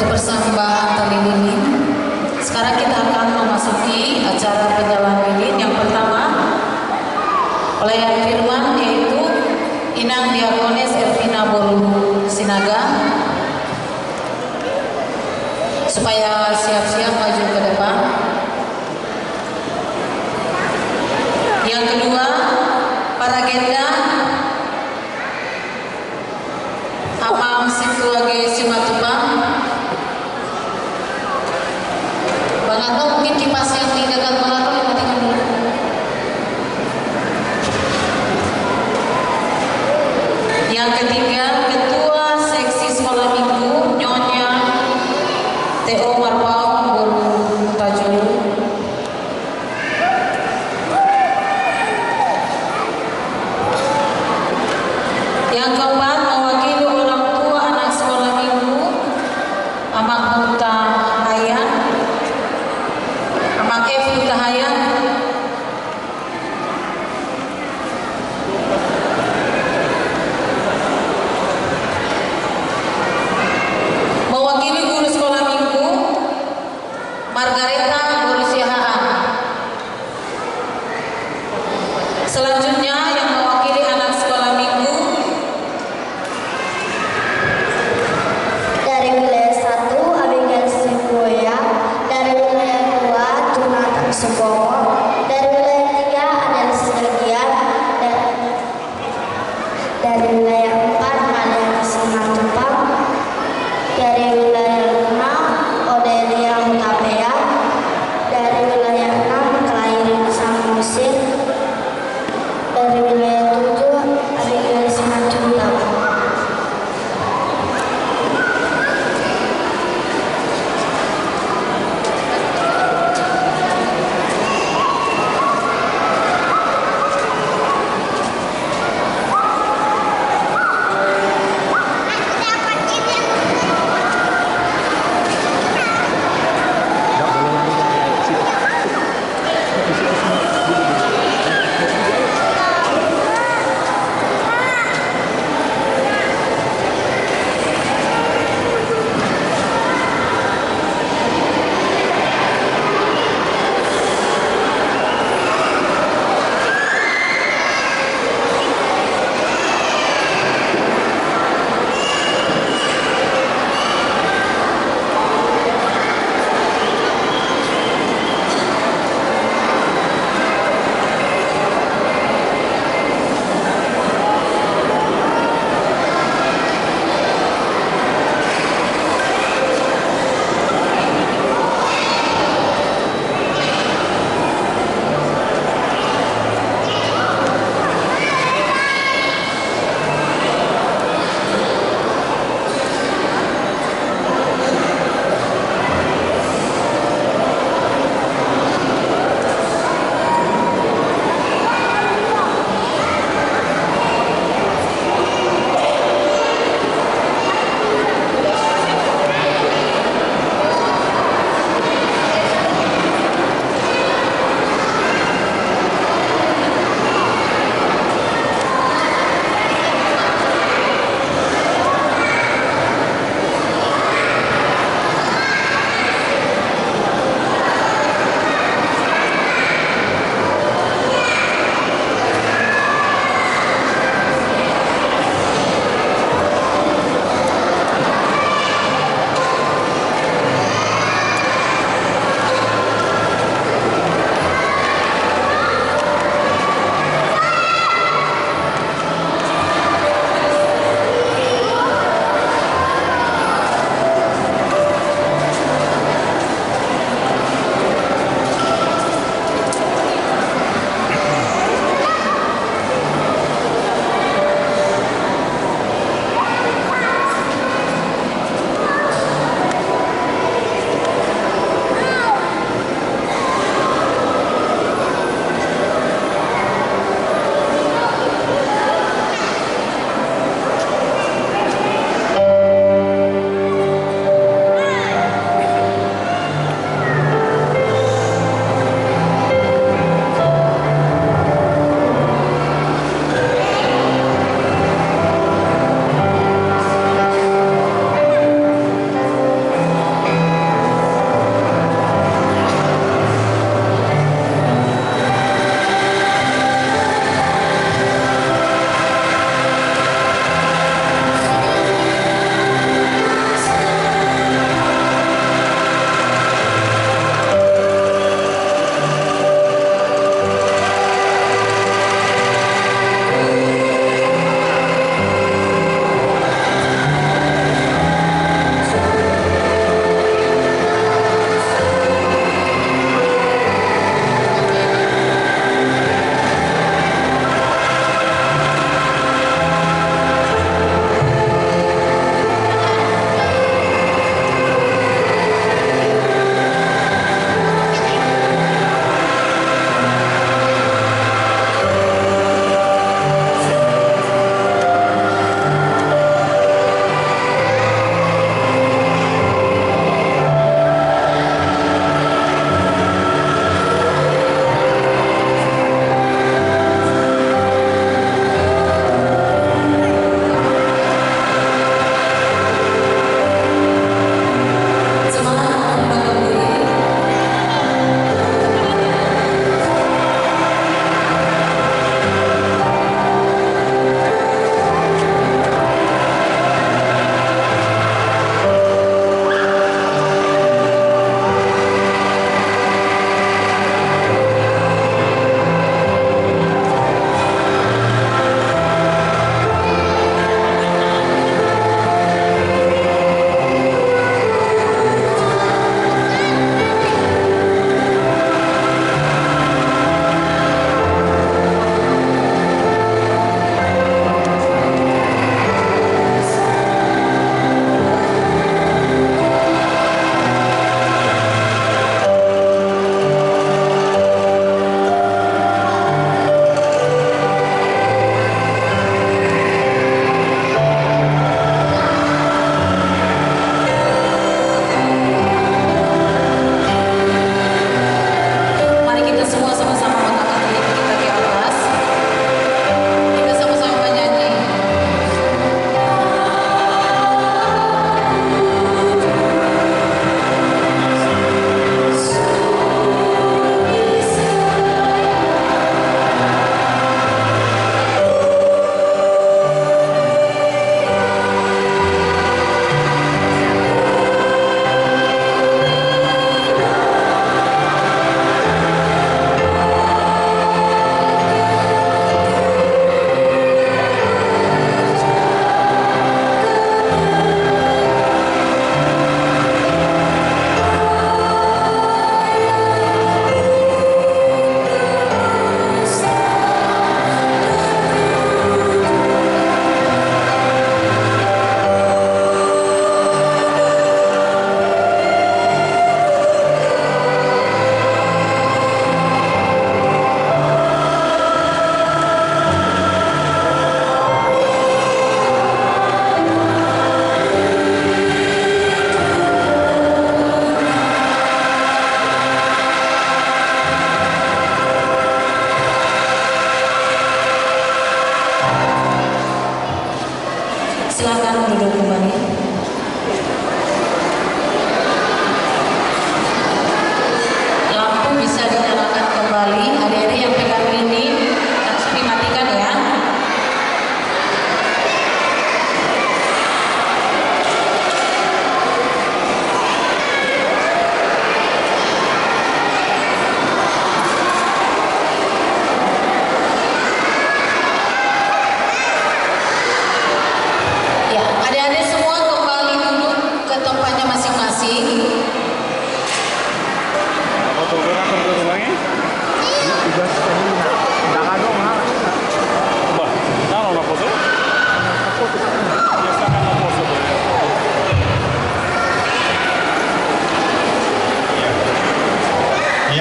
untuk persembahan tali lilin. Sekarang kita akan memasuki acara penyalaan lilin. Yang pertama, pelayan firman yaitu Inang Diakonis Elvina Boru Sinaga. Supaya siap-siap maju ke depan. Yang kedua, para genda Amam Situage Simatupang. Bang Anto mungkin kipas yang di dekat Bang Anto dimatikan dulu. Yang ketiga, Ketua Seksi Sekolah Minggu Nyonya T.O. Marpao Boru Tajul. Yang keempat, mewakili orang tua anak sekolah minggu Amak Huta Hayan, Amak F. Huta Hayan. Mewakili guru sekolah minggu Margareta Borusihaan. Selanjutnya yang mewakili anak sekolah minggu dari wilayah 1 Abigail Sibuya, dari wilayah 2 Junata Subowo, dari wilayah 3 Adel Sebagian, dari wilayah 4 Maliana Simatupang, dari wilayah 5 Odelia Hutapea, dari wilayah 6 Kelairin Samusin, dari wilayah 7 Abigail Simatupang.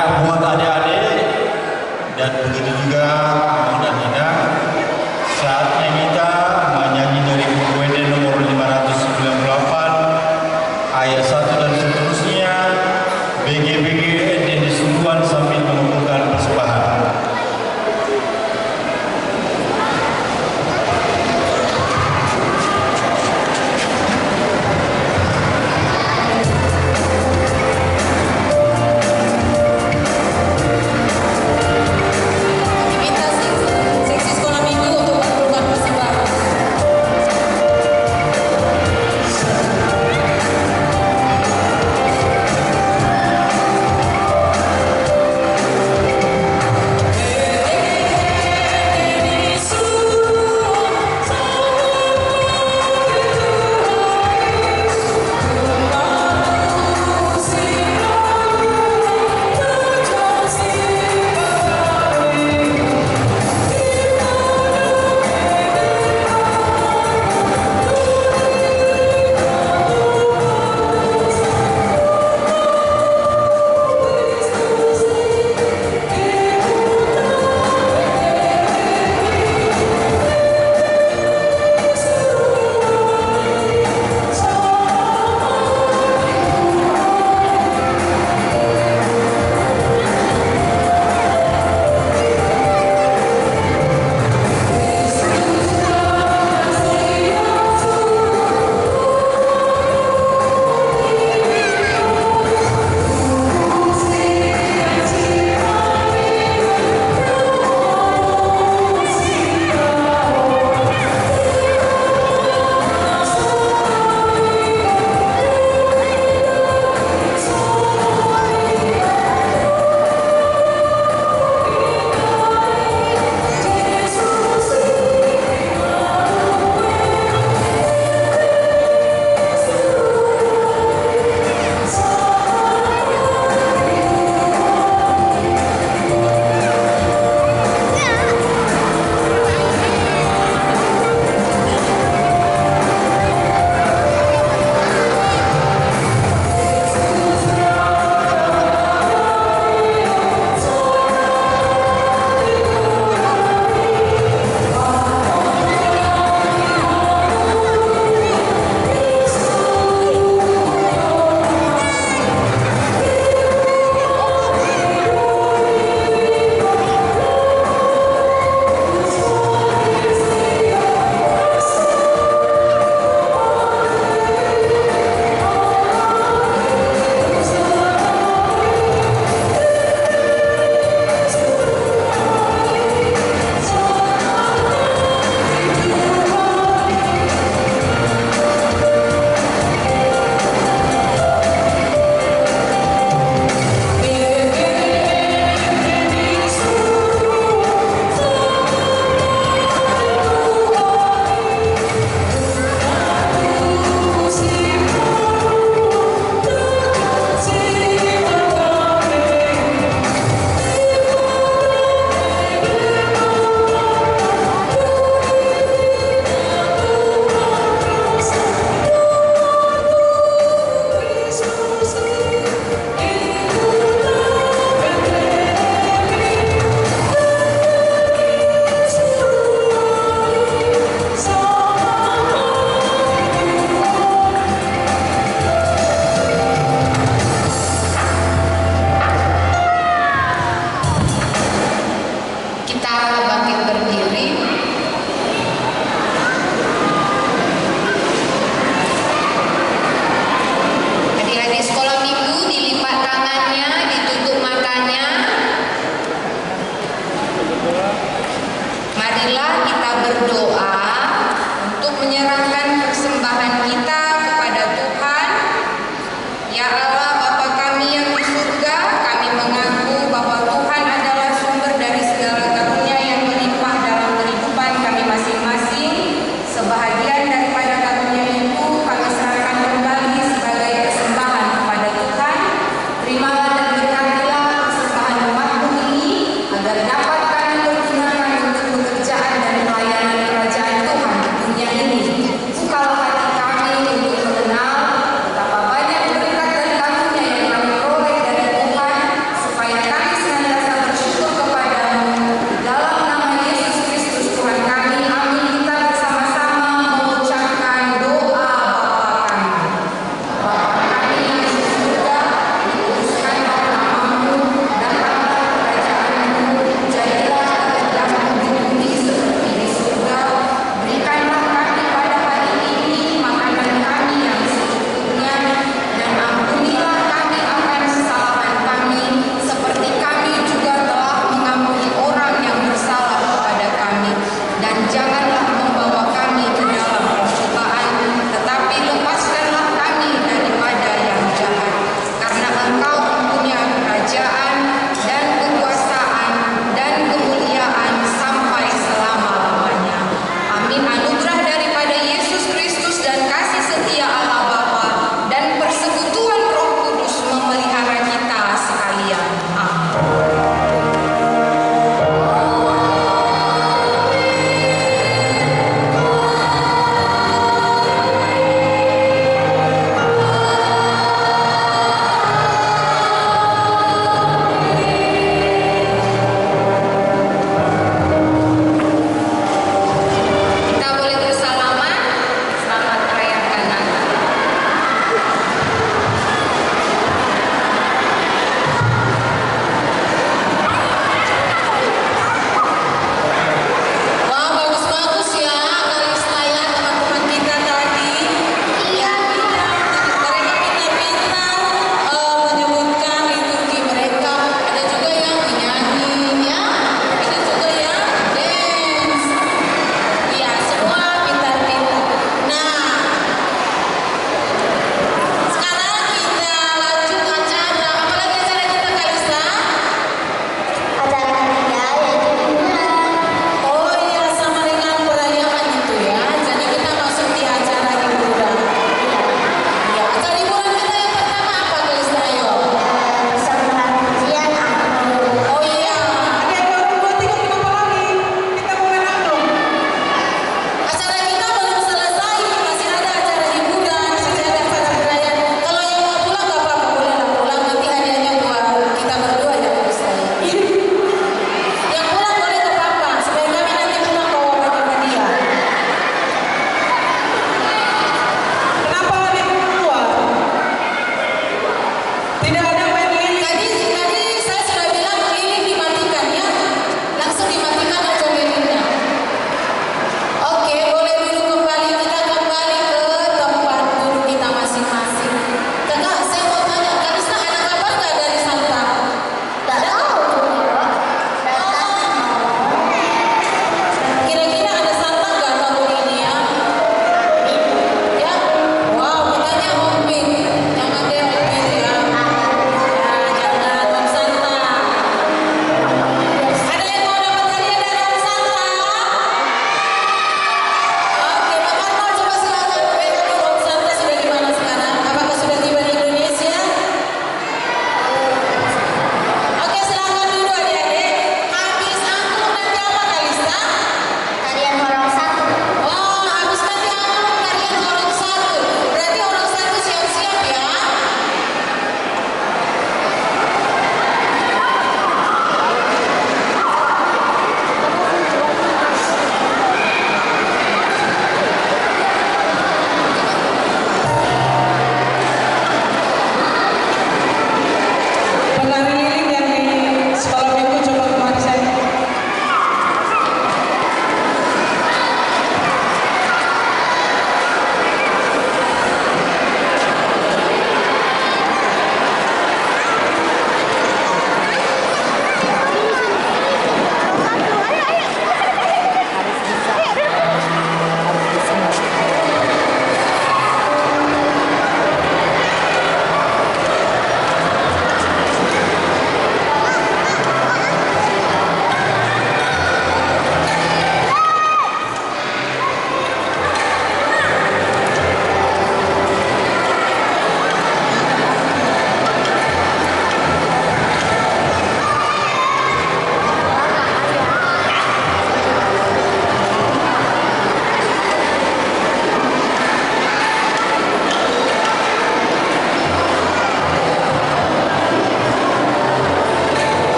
Ya, buat adik-adik dan begitu juga kamu dan Ina, saatnya kita menyanyi dari buku WD nomor 598 ayat 1 dan seterusnya. BG-BG dan disungguhan sambil mengumpulkan persembahan. Seksi sekolah minggu untuk mengumpulkan persembahan.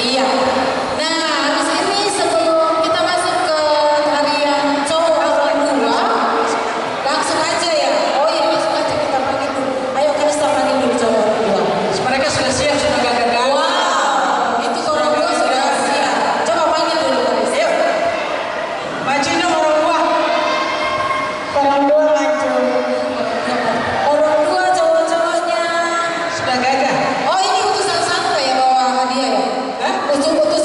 Iya. Nah, habis ini sebelum kita masuk ke tarian cowok orang dua, langsung aja ya. Oh iya, langsung aja kita panggil dulu. Ayo kita panggil dulu cowok orang dua. Mereka sudah siap, sudah gagah-gagah. Wow, itu orang dua sudah siap. Coba panggil dulu guys. Ayo. Maju dong orang dua. Orang dua maju. Orang dua cowok-cowoknya Sudah gagah. Oh ini utusan satu ya bawa hadiah ya? Hah? Utusan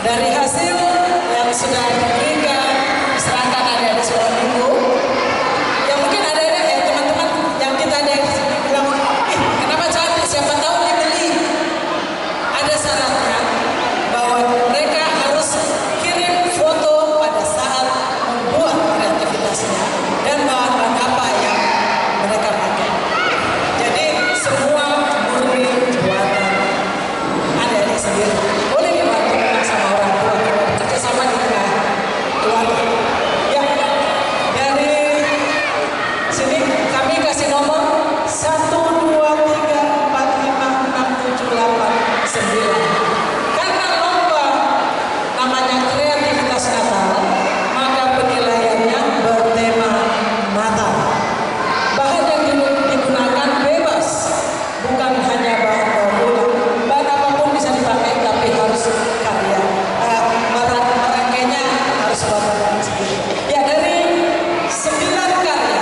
dari hasil yang sudah diberikan diserahkan ada di sekolah minggu. Ya mungkin ada teman-teman yang kita ada yang bilang, kenapa cantik? Siapa tahu dibeli. Ada syaratnya bahwa mereka harus kirim foto pada saat membuat kreativitasnya dan bahan apa yang mereka pakai. Jadi semua murni buatan adik-adik sendiri. Boleh dibantu sama orang tua kerjasama di tengah keluarga. Ya, dari sini kami kasih nomor 1, 2, 3, 4, 5, 6, 7, 8, 9. Karena lomba namanya kreativitas Natal, maka penilaiannya bertema Natal. Bahan yang digunakan bebas, bukan hanya bahan daur ulang. Bahan apapun bisa dipakai, tapi harus karya. Merangkainya harus buatan sendiri. Ya, dari 9 karya,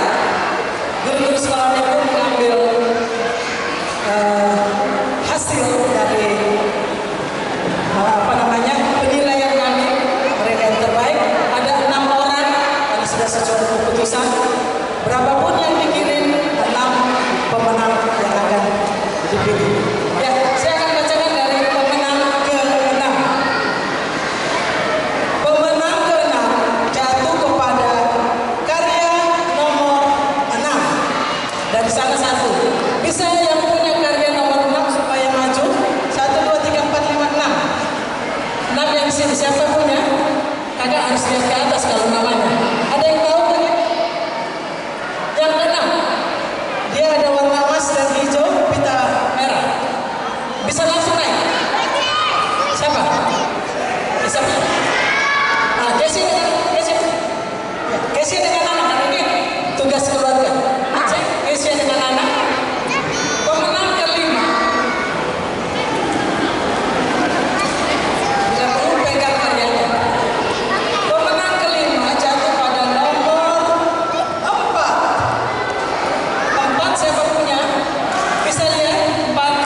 guru-guru sekolah minggu mengambil hasil dari penilaian kami. Mereka yang terbaik ada 6 orang karena sudah sesuai keputusan. Berapapun yang dikirim, 6 pemenang yang akan dipilih. Ya, saya akan bacakan dari pemenang ke-6. Pemenang ke-6 jatuh kepada karya nomor 6. Dari sana 1. Bisa yang punya karya nomor 6 supaya maju? 1, 2, 3, 4, 5, 6. 6 yang di sini siapa punya? Kakak harus lihat ke atas kalau namanya. Ada yang tahu kan? Yang ke-6. Dia ada warna emas dan hijau, pita merah. Bisa langsung naik. Siapa? Bisa. Nah, Casey dengan anak. Ini tugas keluarga. Casey dengan anak. Pemenang ke-5. Tidak perlu pegang karyanya. Pemenang ke-5 jatuh pada nomor 4. 4 siapa punya? Bisa lihat 4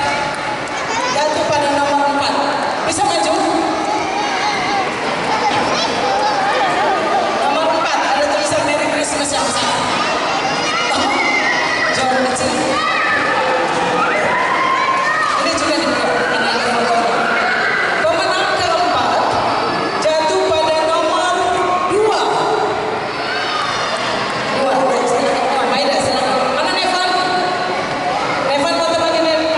jatuh pada nomor 4. Bisa maju? Nomor 4 ada tulisan Merry Christmas yang besar. Jauh kecil. Ini juga dibuka karena ada fotonya. Pemenang ke-4 jatuh pada nomor 2. Maida, silakan. Mana Nevan? Nevan foto bagi Maida.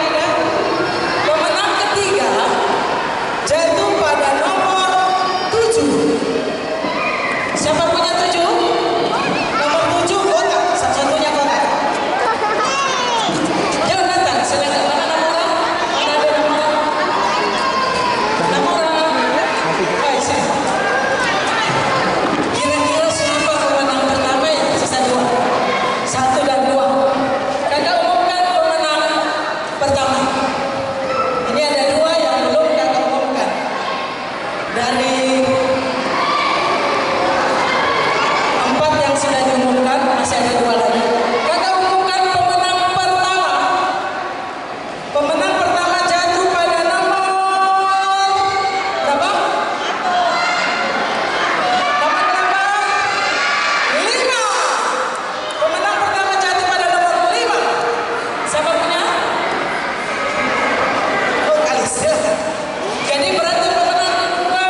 Pemenang ke-3 jatuh pada nomor 7. Siapa punya 7? Nomor 7 kotak, satu-satunya kotak. Jonathan, silakan. Mana Namura? Mana ada Namura? Namura. Baik, sini. Kira-kira siapa pemenang pertama ya? Sisa 2. 1 dan 2. Kakak umumkan pemenang pertama. Ini ada 2 yang belum kakak umumkan. Dari 4 yang sudah diumumkan, masih ada 2 lagi. Kakak umumkan pemenang pertama. Pemenang pertama jatuh pada nomor berapa? Nomor berapa? 5. Pemenang pertama jatuh pada nomor 5. Siapa punya? Oh, kali silakan. Jadi berarti pemenang kedua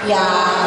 Ya,